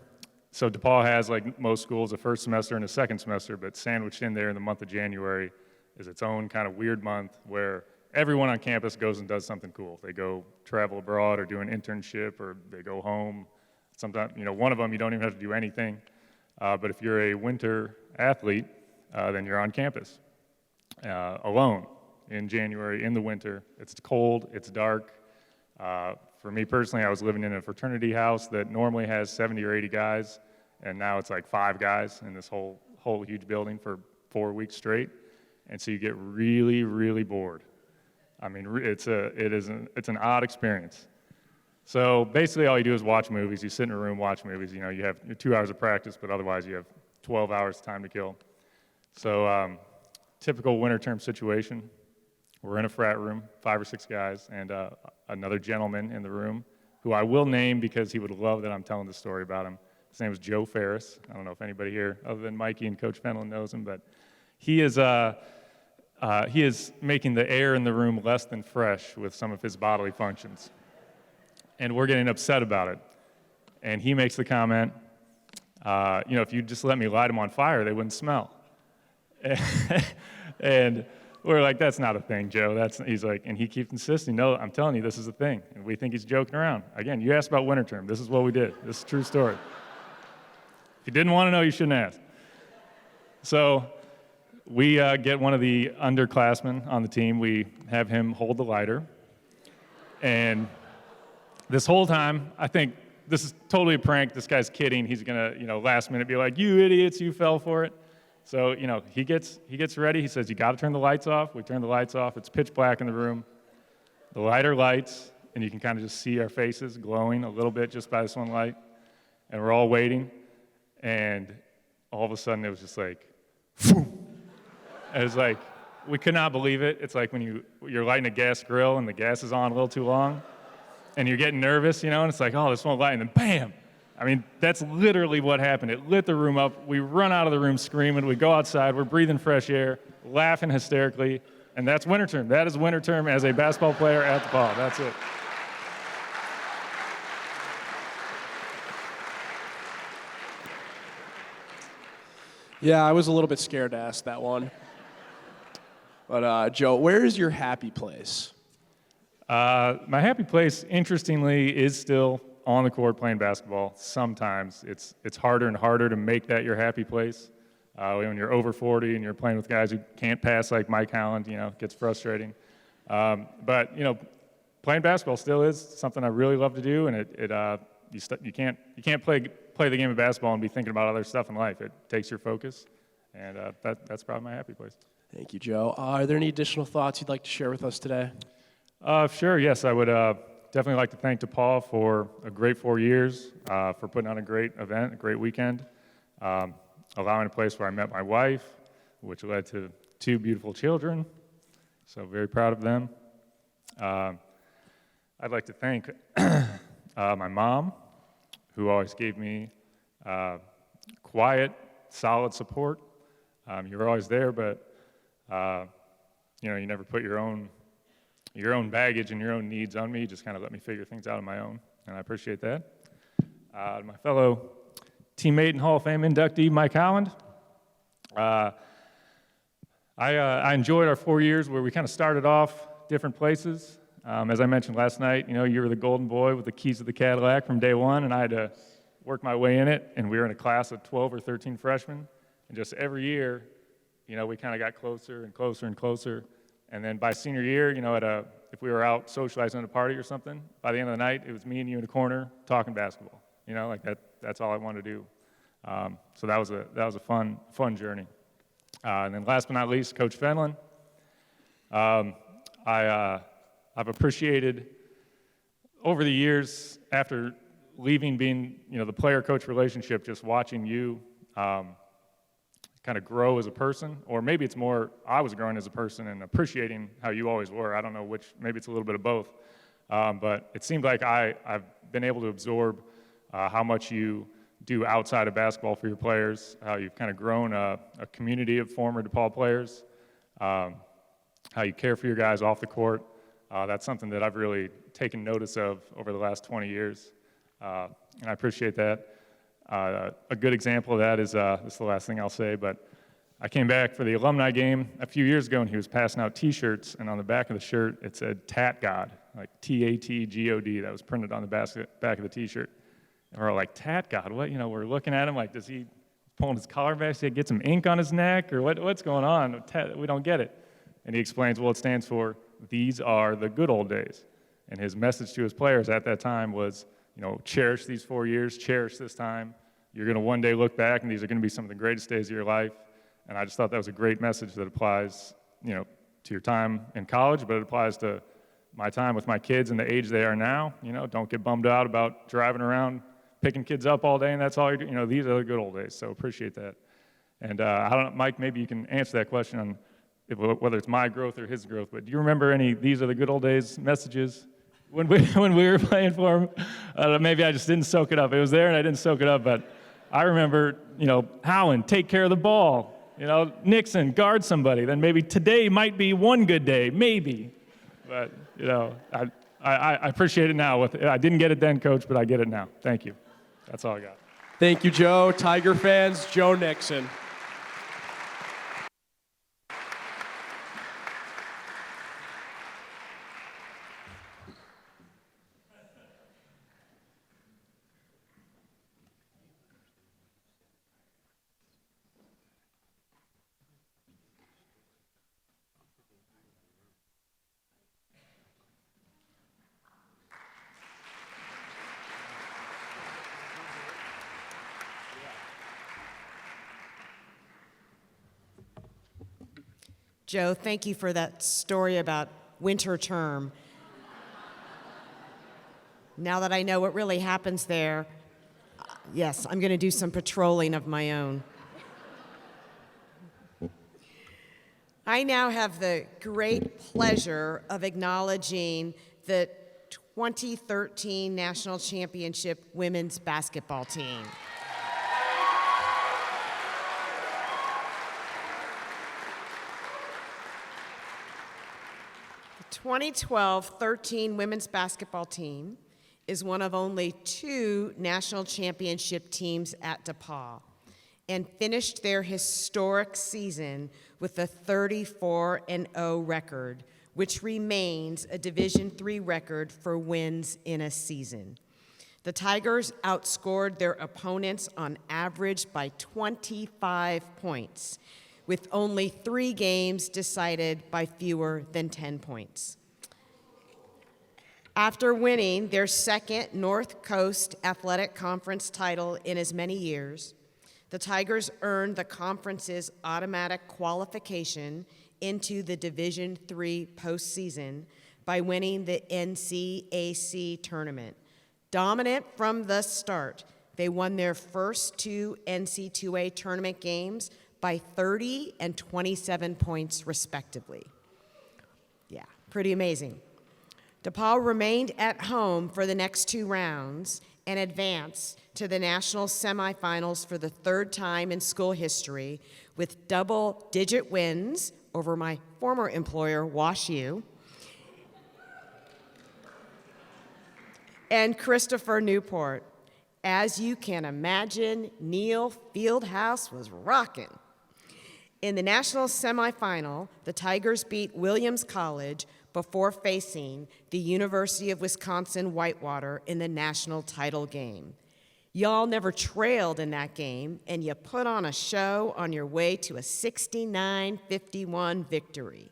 So DePauw has, like most schools, a first semester and a second semester, but sandwiched in there in the month of January is its own kind of weird month where everyone on campus goes and does something cool. They go travel abroad or do an internship, or they go home. Sometimes, one of them you don't even have to do anything. But if you're a winter athlete, then you're on campus alone in January in the winter. It's cold, it's dark. For me personally, I was living in a fraternity house that normally has 70 or 80 guys, and now it's like 5 guys in this whole huge building for 4 weeks straight, and so you get really, really bored. I mean, it's an odd experience. So basically, all you do is watch movies. You sit in a room, watch movies. You have 2 hours of practice, but otherwise you have 12 hours time to kill. So typical winter term situation. We're in a frat room, 5 or 6 guys, and another gentleman in the room, who I will name because he would love that I'm telling the story about him. His name is Joe Ferris. I don't know if anybody here, other than Mikey and Coach Fenlon, knows him, but he is he is making the air in the room less than fresh with some of his bodily functions. And we're getting upset about it. And he makes the comment, if you just let me light them on fire, they wouldn't smell. And we're like, that's not a thing, Joe. He's like, and he keeps insisting, no, I'm telling you, this is a thing. And we think he's joking around. Again, you asked about winter term. This is what we did. This is a true story. If you didn't want to know, you shouldn't ask. So we get one of the underclassmen on the team. We have him hold the lighter. And this whole time, I think this is totally a prank. This guy's kidding. He's going to, last minute be like, you idiots, you fell for it. So, he gets ready. He says, you got to turn the lights off. We turn the lights off. It's pitch black in the room. The lighter lights, and you can kind of just see our faces glowing a little bit just by this one light. And we're all waiting. And all of a sudden, it was just like, phew. It was like, we could not believe it. It's like when you're lighting a gas grill and the gas is on a little too long, and you're getting nervous, and it's like, oh, this won't light, and then bam! I mean, that's literally what happened. It lit the room up. We run out of the room screaming. We go outside. We're breathing fresh air, laughing hysterically, and that's winter term. That is winter term as a basketball player at DePauw. That's it. Yeah, I was a little bit scared to ask that one. But Joe, where is your happy place? My happy place, interestingly, is still on the court playing basketball. Sometimes it's harder and harder to make that your happy place. When you're over 40 and you're playing with guys who can't pass like Mike Howland, it gets frustrating. But playing basketball still is something I really love to do, and you can't play the game of basketball and be thinking about other stuff in life. It takes your focus, and that's probably my happy place. Thank you, Joe. Are there any additional thoughts you'd like to share with us today? Sure, yes. I would definitely like to thank DePauw for a great 4 years, for putting on a great event, a great weekend, allowing a place where I met my wife, which led to 2 beautiful children, so very proud of them. I'd like to thank my mom, who always gave me quiet, solid support. You were always there, but you never put your own baggage and your own needs on me. You just kind of let me figure things out on my own, and I appreciate that. My fellow teammate and Hall of Fame inductee, Mike Howland. I enjoyed our 4 years where we kind of started off different places. As I mentioned last night, you were the golden boy with the keys to the Cadillac from day one, and I had to work my way in it, and we were in a class of 12 or 13 freshmen, and just every year, we kind of got closer and closer and closer. And then by senior year, if we were out socializing at a party or something, by the end of the night, it was me and you in a corner talking basketball. That's all I wanted to do. So that was a fun journey. And then last but not least, Coach Fenlon. I've appreciated over the years after leaving being, the player-coach relationship, just watching you kind of grow as a person, or maybe it's more I was growing as a person and appreciating how you always were. I don't know which, maybe it's a little bit of both. But it seemed like I've been able to absorb how much you do outside of basketball for your players, how you've kind of grown a community of former DePauw players, how you care for your guys off the court. That's something that I've really taken notice of over the last 20 years, and I appreciate that. A good example of that is, this is the last thing I'll say, but I came back for the alumni game a few years ago, and he was passing out T-shirts, and on the back of the shirt, it said Tat God, like T-A-T-G-O-D. That was printed on the back of the T-shirt. And we're like, Tat God, what? We're looking at him like, does he pulling his collar back to get some ink on his neck, or what's going on? We don't get it. And he explains, well, it stands for, these are the good old days. And his message to his players at that time was, cherish these 4 years, cherish this time. You're going to one day look back, and these are going to be some of the greatest days of your life. And I just thought that was a great message that applies, to your time in college, but it applies to my time with my kids and the age they are now. Don't get bummed out about driving around, picking kids up all day, and that's all you're doing. These are the good old days, so appreciate that. And I don't know, Mike, maybe you can answer that question on whether it's my growth or his growth, but do you remember any these are the good old days messages when we were playing for him? Maybe I just didn't soak it up. It was there and I didn't soak it up, but I remember, Howland, take care of the ball. You know, Nixon, guard somebody. Then maybe today might be one good day, maybe. But, you know, I appreciate it now. I didn't get it then, Coach, but I get it now. Thank you. That's all I got. Thank you, Joe. Tiger fans, Joe Nixon. Joe, thank you for that story about winter term. Now that I know what really happens there, yes, I'm going to do some patrolling of my own. I now have the great pleasure of acknowledging the 2013 National Championship women's basketball team. The 2012-13 women's basketball team is one of only 2 national championship teams at DePauw and finished their historic season with a 34-0 record, which remains a Division III record for wins in a season. The Tigers outscored their opponents on average by 25 points, with only 3 games decided by fewer than 10 points. After winning their second North Coast Athletic Conference title in as many years, the Tigers earned the conference's automatic qualification into the Division III postseason by winning the NCAC tournament. Dominant from the start, they won their first 2 NC2A tournament games by 30 and 27 points, respectively. Yeah, pretty amazing. DePauw remained at home for the next 2 rounds and advanced to the national semifinals for the 3rd time in school history with double-digit wins over my former employer, Wash U, and Christopher Newport. As you can imagine, Neil Fieldhouse was rocking. In the national semifinal, the Tigers beat Williams College before facing the University of Wisconsin-Whitewater in the national title game. Y'all never trailed in that game, and you put on a show on your way to a 69-51 victory.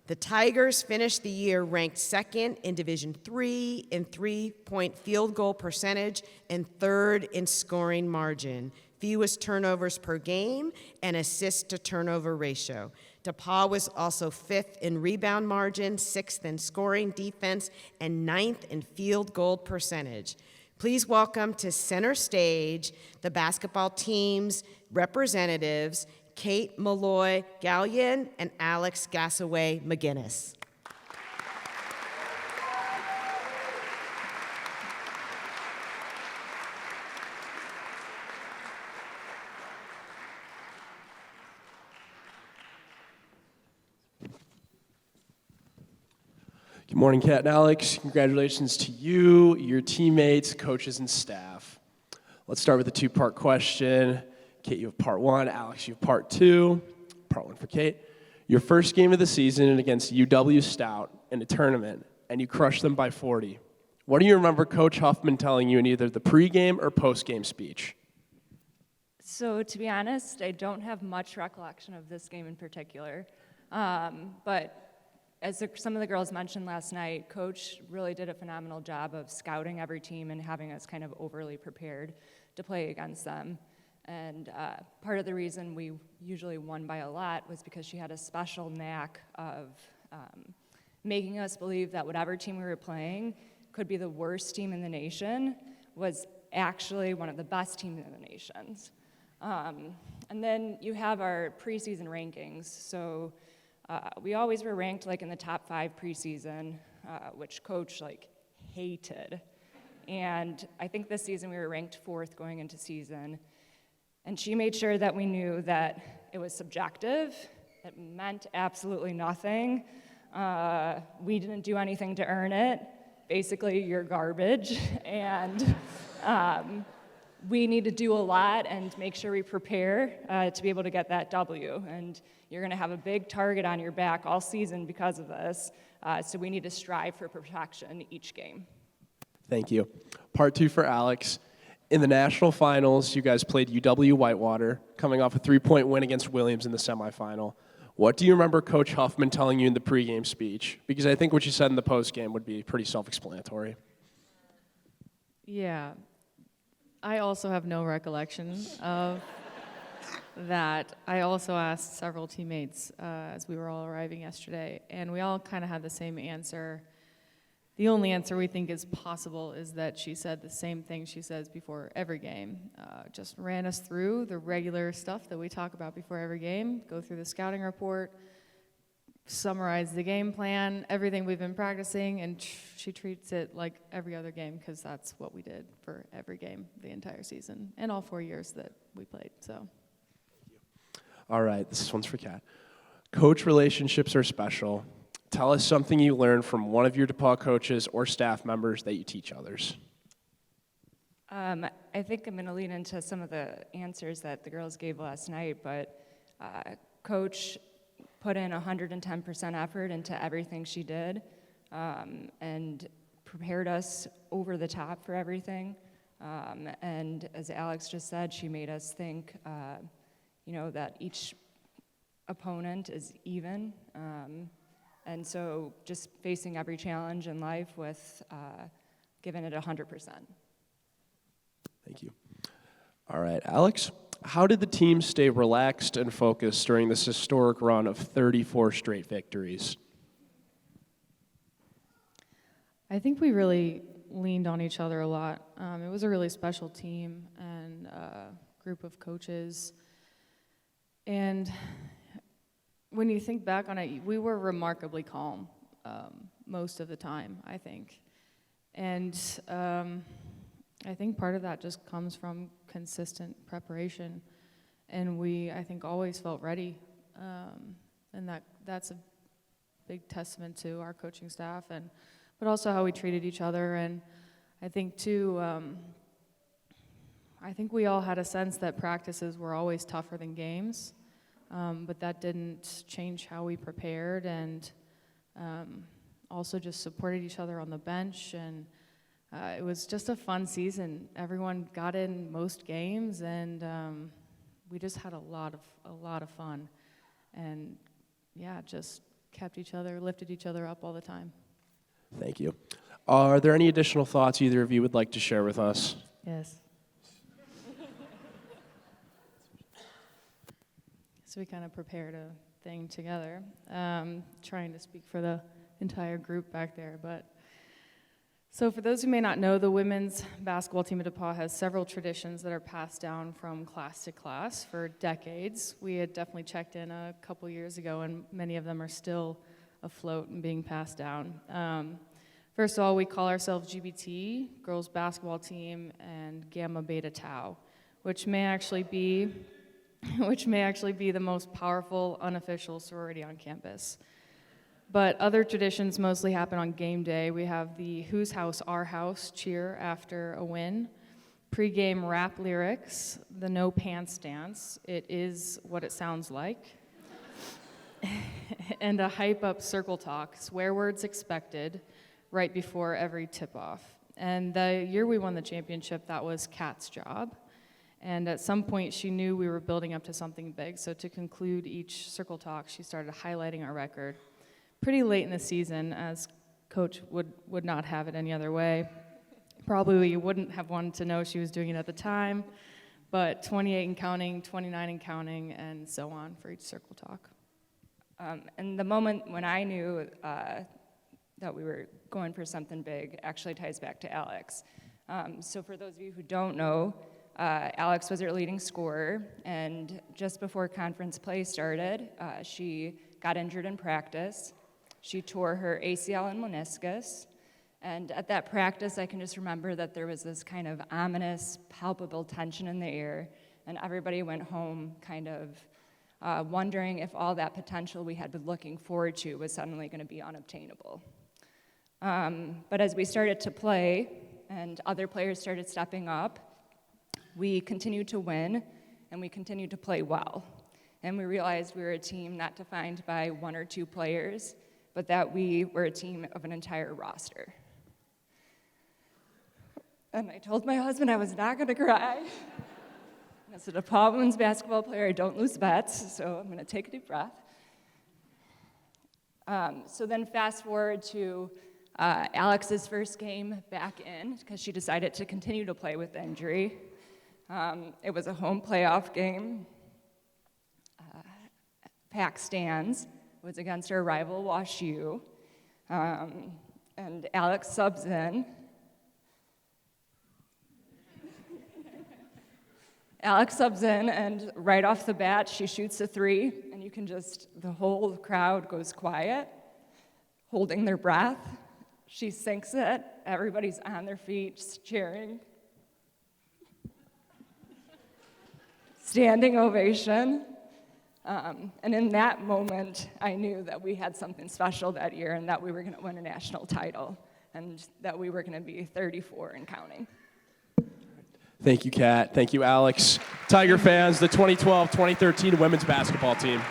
The Tigers finished the year ranked 2nd in Division III in 3-point field goal percentage and 3rd in scoring margin, fewest turnovers per game, and assist-to-turnover ratio. DePauw was also 5th in rebound margin, 6th in scoring defense, and 9th in field goal percentage. Please welcome to center stage the basketball team's representatives, Kate Malloy Gallion and Alex Gassaway McGinnis. Good morning, Kat and Alex. Congratulations to you, your teammates, coaches, and staff. Let's start with a 2-part question. Kate, you have part 1. Alex, you have part 2. Part 1 for Kate. Your first game of the season against UW Stout in a tournament, and you crushed them by 40. What do you remember Coach Huffman telling you in either the pregame or postgame speech? So to be honest, I don't have much recollection of this game in particular. But as some of the girls mentioned last night, Coach really did a phenomenal job of scouting every team and having us kind of overly prepared to play against them. And part of the reason we usually won by a lot was because she had a special knack of making us believe that whatever team we were playing could be the worst team in the nation was actually one of the best teams in the nations. And then you have our preseason rankings. So we always were ranked like in the top 5 preseason, which Coach hated. And I think this season we were ranked 4th going into season. And she made sure that we knew that it was subjective, it meant absolutely nothing, we didn't do anything to earn it, basically you're garbage, and we need to do a lot and make sure we prepare to be able to get that W. And you're going to have a big target on your back all season because of this, so we need to strive for perfection each game. Thank you. Part 2 for Alex. In the national finals, you guys played UW Whitewater, coming off a 3-point win against Williams in the semifinal. What do you remember Coach Huffman telling you in the pregame speech? Because I think what you said in the postgame would be pretty self-explanatory. Yeah. I also have no recollection of that. I also asked several teammates as we were all arriving yesterday, and we all kind of had the same answer. The only answer we think is possible is that she said the same thing she says before every game. Just ran us through the regular stuff that we talk about before every game, go through the scouting report, summarize the game plan, everything we've been practicing, and she treats it like every other game because that's what we did for every game the entire season and all 4 years that we played. So. All right, this one's for Kat. Coach relationships are special. Tell us something you learned from one of your DePauw coaches or staff members that you teach others. I think I'm going to lean into some of the answers that the girls gave last night, but Coach put in 110% effort into everything she did and prepared us over the top for everything. And as Alex just said, she made us think, that each opponent is even. And so just facing every challenge in life with giving it 100%. Thank you. All right, Alex, how did the team stay relaxed and focused during this historic run of 34 straight victories? I think we really leaned on each other a lot. It was a really special team and group of coaches. And when you think back on it, we were remarkably calm most of the time, I think. And I think part of that just comes from consistent preparation. And we, I think, always felt ready. And that's a big testament to our coaching staff, but also how we treated each other. And I think, too, I think we all had a sense that practices were always tougher than games. But that didn't change how we prepared, and also just supported each other on the bench. And it was just a fun season. Everyone got in most games, and we just had a lot of fun. And yeah, just lifted each other up all the time. Thank you. Are there any additional thoughts either of you would like to share with us? Yes. So we kind of prepared a thing together, trying to speak for the entire group back there. So for those who may not know, the women's basketball team at DePauw has several traditions that are passed down from class to class for decades. We had definitely checked in a couple years ago, and many of them are still afloat and being passed down. First of all, we call ourselves GBT, Girls Basketball Team, and Gamma Beta Tau, which may actually be the most powerful unofficial sorority on campus. But other traditions mostly happen on game day. We have the Whose House, Our House cheer after a win, pre-game rap lyrics, the no pants dance, it is what it sounds like, and a hype-up circle talk, swear words expected, right before every tip-off. And the year we won the championship, that was Kat's job. And at some point, she knew we were building up to something big, so to conclude each circle talk, she started highlighting our record. Pretty late in the season, as Coach would not have it any other way. Probably wouldn't have wanted to know she was doing it at the time, but 28 and counting, 29 and counting, and so on for each circle talk. And the moment when I knew that we were going for something big actually ties back to Alex. So for those of you who don't know, Alex was our leading scorer, and just before conference play started, she got injured in practice. She tore her ACL and meniscus, and at that practice, I can just remember that there was this kind of ominous, palpable tension in the air, and everybody went home kind of wondering if all that potential we had been looking forward to was suddenly going to be unobtainable. But as we started to play and other players started stepping up, we continued to win and we continued to play well. And we realized we were a team not defined by one or two players, but that we were a team of an entire roster. And I told my husband I was not going to cry. As a DePauw women's basketball player, I don't lose bets, so I'm going to take a deep breath. So then fast forward to Alex's first game back in, because she decided to continue to play with injury. It was a home playoff game. Pack stands. It was against our rival, Wash U. And Alex subs in. Alex subs in, and right off the bat, she shoots a three, and you can just, the whole crowd goes quiet, holding their breath. She sinks it. Everybody's on their feet, just cheering. Standing ovation. And in that moment, I knew that we had something special that year and that we were going to win a national title and that we were going to be 34 and counting. Thank you, Kat. Thank you, Alex. Tiger fans, the 2012-2013 women's basketball team.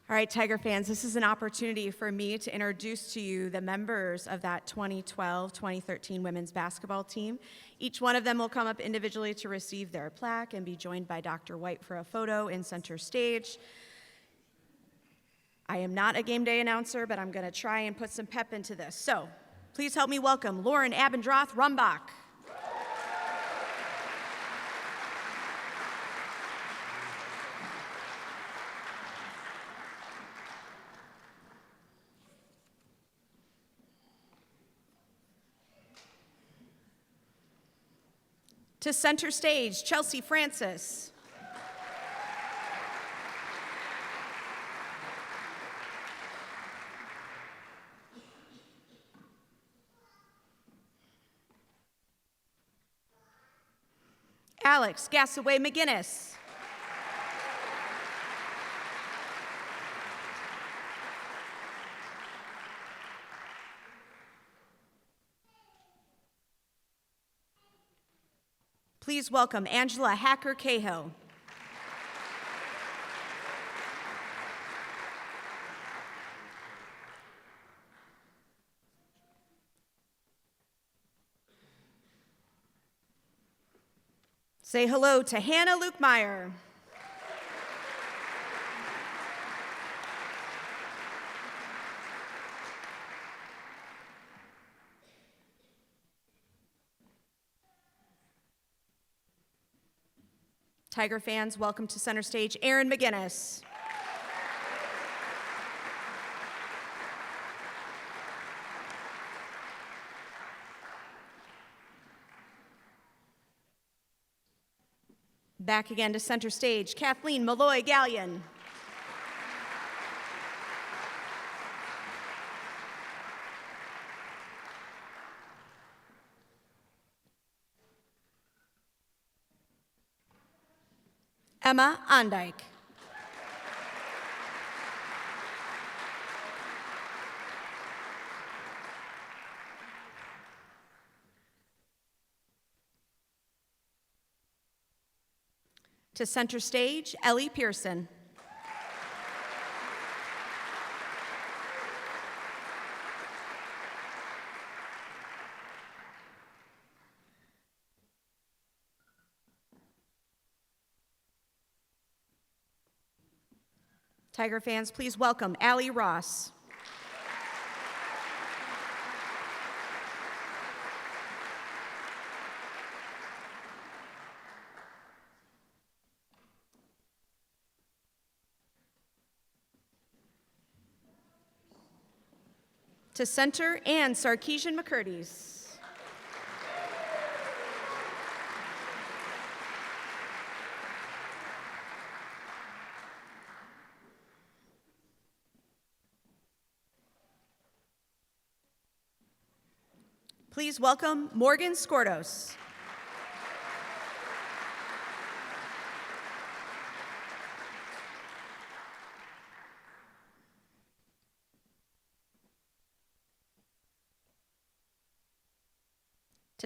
All right, Tiger fans, this is an opportunity for me to introduce to you the members of that 2012-2013 women's basketball team. Each one of them will come up individually to receive their plaque and be joined by Dr. White for a photo in center stage. I am not a game day announcer, but I'm going to try and put some pep into this. So please help me welcome Lauren Abendroth Rumbach. To center stage, Chelsea Francis. Alex Gassaway McGinnis. Please welcome Angela Hacker Cahill. Say hello to Hannah Lukemeyer. Tiger fans, welcome to center stage, Erin McGinnis. Back again to center stage, Kathleen Malloy Gallion. Emma Ondike. To center stage, Ellie Pearson. Tiger fans, please welcome Allie Ross. To center, Ann Sarkeesian McCurdy's. Please welcome Morgan Skordos.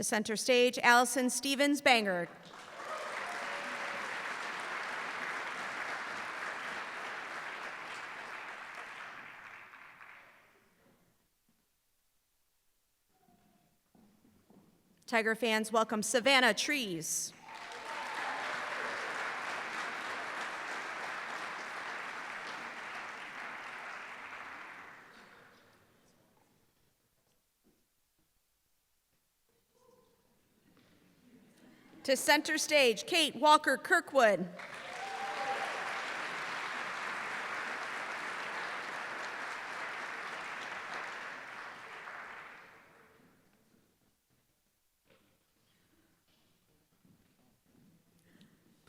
To center stage, Allison Stevens Banger. Tiger fans welcome Savannah Trees. To center stage, Kate Walker Kirkwood.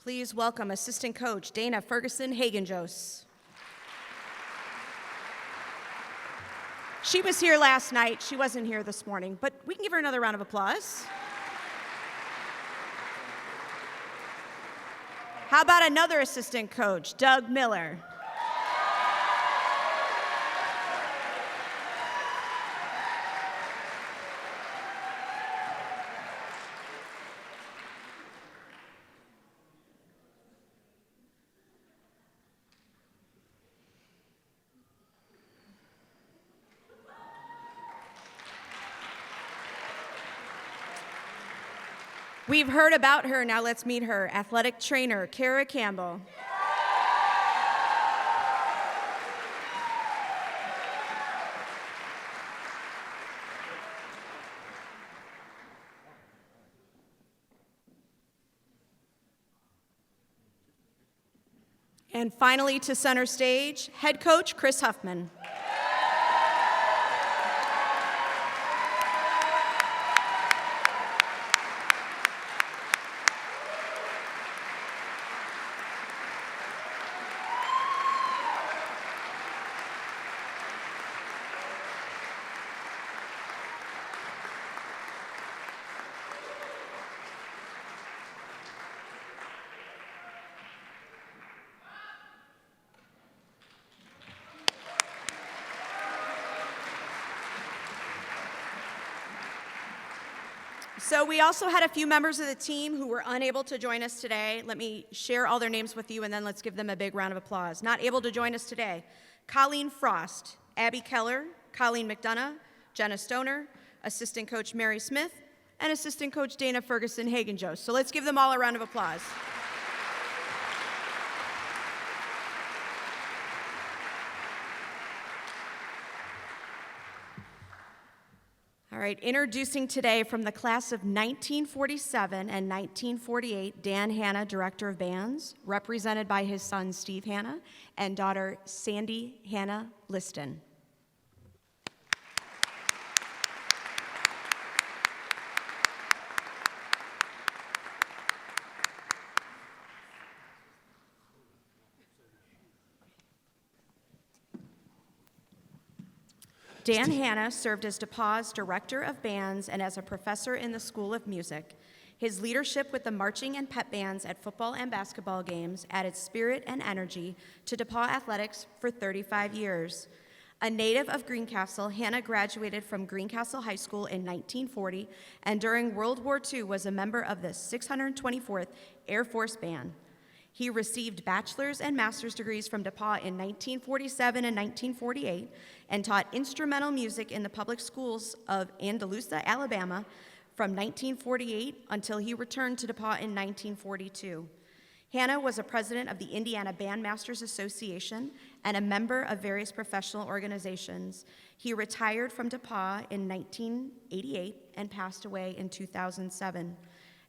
Please welcome assistant coach Dana Ferguson Hagenjos. She was here last night. She wasn't here this morning, but we can give her another round of applause. How about another assistant coach, Doug Miller? We've heard about her, now let's meet her. Athletic trainer, Kara Campbell. And finally to center stage, head coach Chris Huffman. So we also had a few members of the team who were unable to join us today. Let me share all their names with you and then let's give them a big round of applause. Not able to join us today, Colleen Frost, Abby Keller, Colleen McDonough, Jenna Stoner, assistant coach Mary Smith, and assistant coach Dana Ferguson Hagenjos. So let's give them all a round of applause. All right, introducing today from the class of 1947 and 1948, Dan Hanna, Director of Bands, represented by his son Steve Hanna and daughter Sandy Hanna Liston. Dan Hanna served as DePauw's Director of Bands and as a professor in the School of Music. His leadership with the marching and pep bands at football and basketball games added spirit and energy to DePauw athletics for 35 years. A native of Greencastle, Hanna graduated from Greencastle High School in 1940 and during World War II was a member of the 624th Air Force Band. He received bachelor's and master's degrees from DePauw in 1947 and 1948 and taught instrumental music in the public schools of Andalusia, Alabama from 1948 until he returned to DePauw in 1942. Hanna was a president of the Indiana Bandmasters Association and a member of various professional organizations. He retired from DePauw in 1988 and passed away in 2007.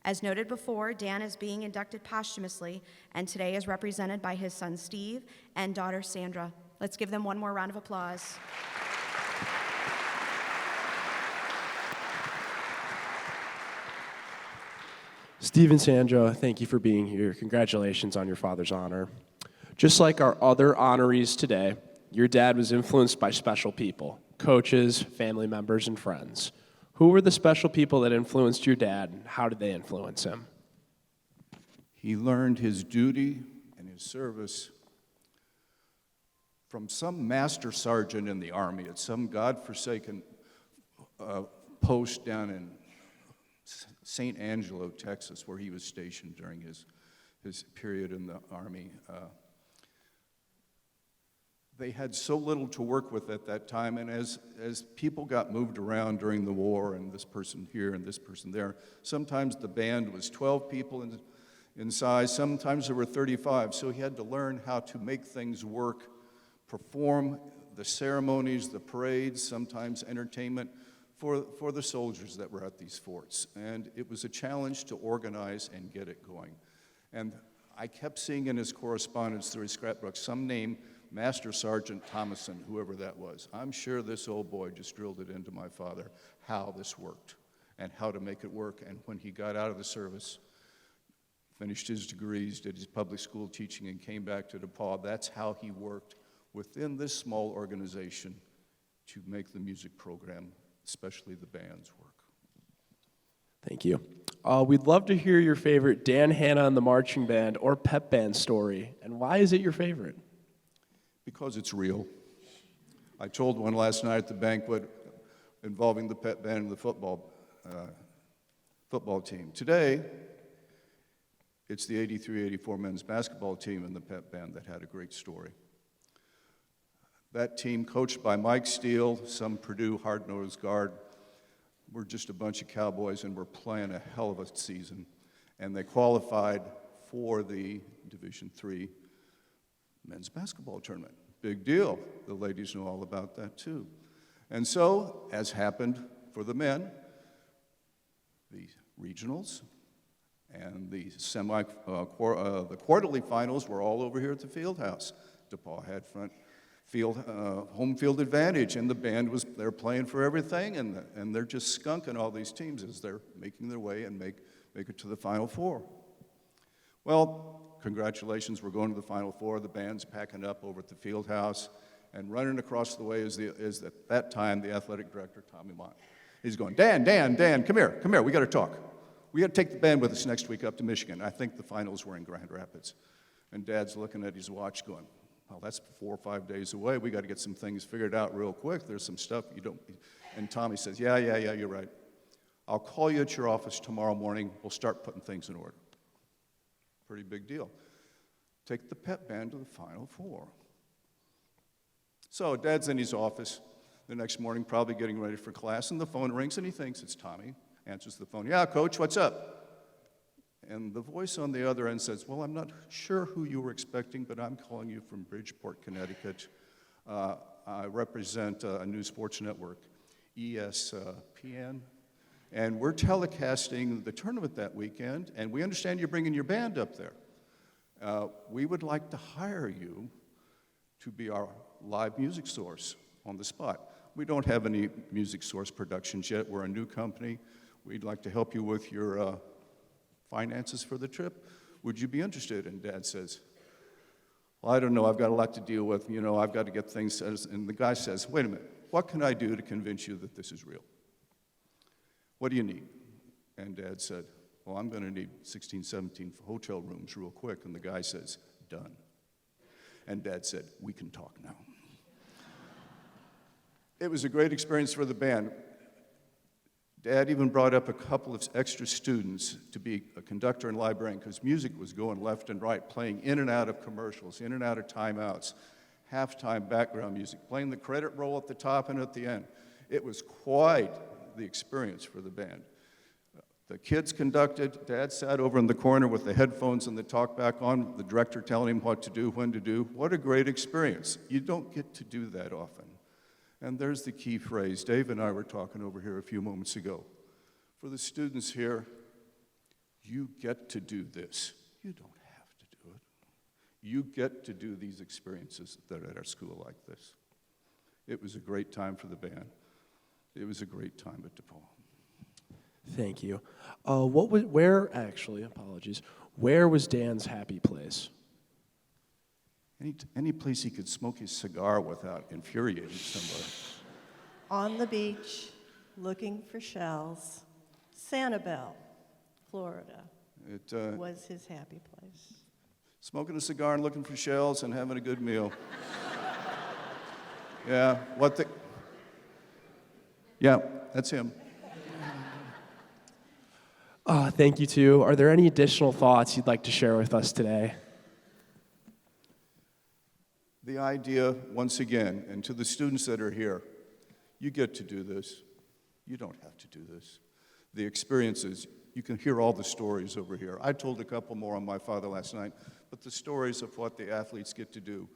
As noted before, Dan is being inducted posthumously and today is represented by his son Steve and daughter Sandra. Let's give them one more round of applause. Steve and Sandra, thank you for being here. Congratulations on your father's honor. Just like our other honorees today, your dad was influenced by special people, coaches, family members, and friends. Who were the special people that influenced your dad, and how did they influence him? He learned his duty and his service from some master sergeant in the Army at some godforsaken post down in St. Angelo, Texas, where he was stationed during his period in the Army. They had so little to work with at that time, and as people got moved around during the war, and this person here and this person there, sometimes the band was 12 people in size, sometimes there were 35, so he had to learn how to make things work, perform the ceremonies, the parades, sometimes entertainment for the soldiers that were at these forts. And it was a challenge to organize and get it going. And I kept seeing in his correspondence through his scrapbook some name, Master Sergeant Thomason, whoever that was. I'm sure this old boy just drilled it into my father how this worked and how to make it work. And when he got out of the service, finished his degrees, did his public school teaching, and came back to DePauw, that's how he worked within this small organization to make the music program, especially the bands, work. Thank you. We'd love to hear your favorite Dan Hanna and the marching band or pep band story, and why is it your favorite? Because it's real. I told one last night at the banquet involving the pep band and the football team. Today, it's the 83-84 men's basketball team and the pep band that had a great story. That team, coached by Mike Steele, some Purdue hard-nosed guard, we're just a bunch of cowboys and we're playing a hell of a season. And they qualified for the Division III men's basketball tournament. Big deal. The ladies know all about that too. And so, as happened for the men, the regionals and the the quarterly finals were all over here at the field house. DePauw had home field advantage, and the band they're playing for everything, and they're just skunking all these teams as they're making their way and make it to the Final Four. Well, congratulations, we're going to the Final Four. The band's packing up over at the field house, and running across the way is at that time the athletic director, Tommy Moch. He's going, Dan, come here, we got to talk. We got to take the band with us next week up to Michigan. I think the finals were in Grand Rapids. And Dad's looking at his watch going, well, that's 4 or 5 days away. We got to get some things figured out real quick. There's some stuff you don't. And Tommy says, yeah, you're right. I'll call you at your office tomorrow morning. We'll start putting things in order. Pretty big deal. Take the pep band to the Final Four. So Dad's in his office the next morning, probably getting ready for class, and the phone rings, and he thinks it's Tommy. Answers the phone. Yeah, Coach, what's up? And the voice on the other end says, well, I'm not sure who you were expecting, but I'm calling you from Bridgeport, Connecticut. I represent a new sports network, ESPN, and we're telecasting the tournament that weekend, and we understand you're bringing your band up there. We would like to hire you to be our live music source on the spot. We don't have any music source productions yet. We're a new company. We'd like to help you with your finances for the trip. Would you be interested? And Dad says, well, I don't know. I've got a lot to deal with. I've got to get things set. And the guy says, wait a minute. What can I do to convince you that this is real? What do you need? And Dad said, well, I'm going to need 16, 17 hotel rooms real quick. And the guy says, done. And Dad said, we can talk now. It was a great experience for the band. Dad even brought up a couple of extra students to be a conductor and librarian because music was going left and right, playing in and out of commercials, in and out of timeouts, halftime background music, playing the credit roll at the top and at the end. It was quite the experience for the band. The kids conducted. Dad sat over in the corner with the headphones and the talkback on, the director telling him what to do, when to do. What a great experience. You don't get to do that often. And there's the key phrase. Dave and I were talking over here a few moments ago. For the students here, you get to do this. You don't have to do it. You get to do these experiences that are at our school like this. It was a great time for the band. It was a great time at DePauw. Thank you. Where was Dan's happy place? Any place he could smoke his cigar without infuriating somebody. On the beach, looking for shells. Sanibel, Florida, was his happy place. Smoking a cigar and looking for shells and having a good meal. Yeah, that's him. Thank you, too. Are there any additional thoughts you'd like to share with us today? The idea, once again, and to the students that are here, you get to do this. You don't have to do this. The experiences, you can hear all the stories over here. I told a couple more on my father last night, but the stories of what the athletes get to do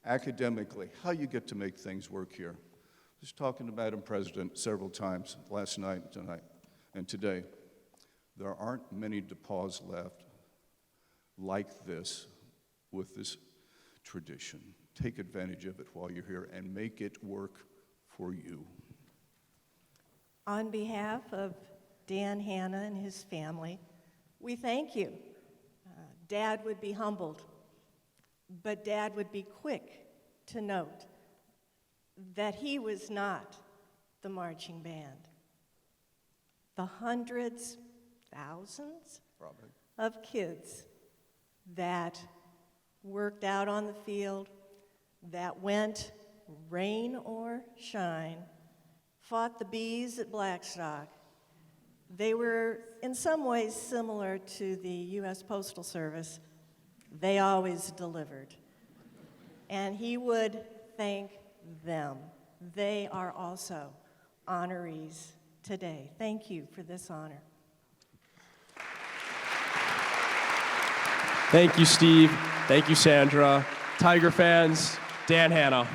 academically, how you get to make things work here. I was talking to Madam President several times last night, tonight, and today. There aren't many DePauws left like this, with this tradition. Take advantage of it while you're here and make it work for you. On behalf of Dan Hanna and his family, we thank you. Dad would be humbled, but Dad would be quick to note that he was not the marching band. The hundreds, thousands Probably. of kids that worked out on the field, that went rain or shine, fought the bees at Blackstock. They were in some ways similar to the U.S. Postal Service. They always delivered. And he would thank them. They are also honorees today. Thank you for this honor. Thank you, Steve. Thank you, Sandra. Tiger fans, Dan Hanna.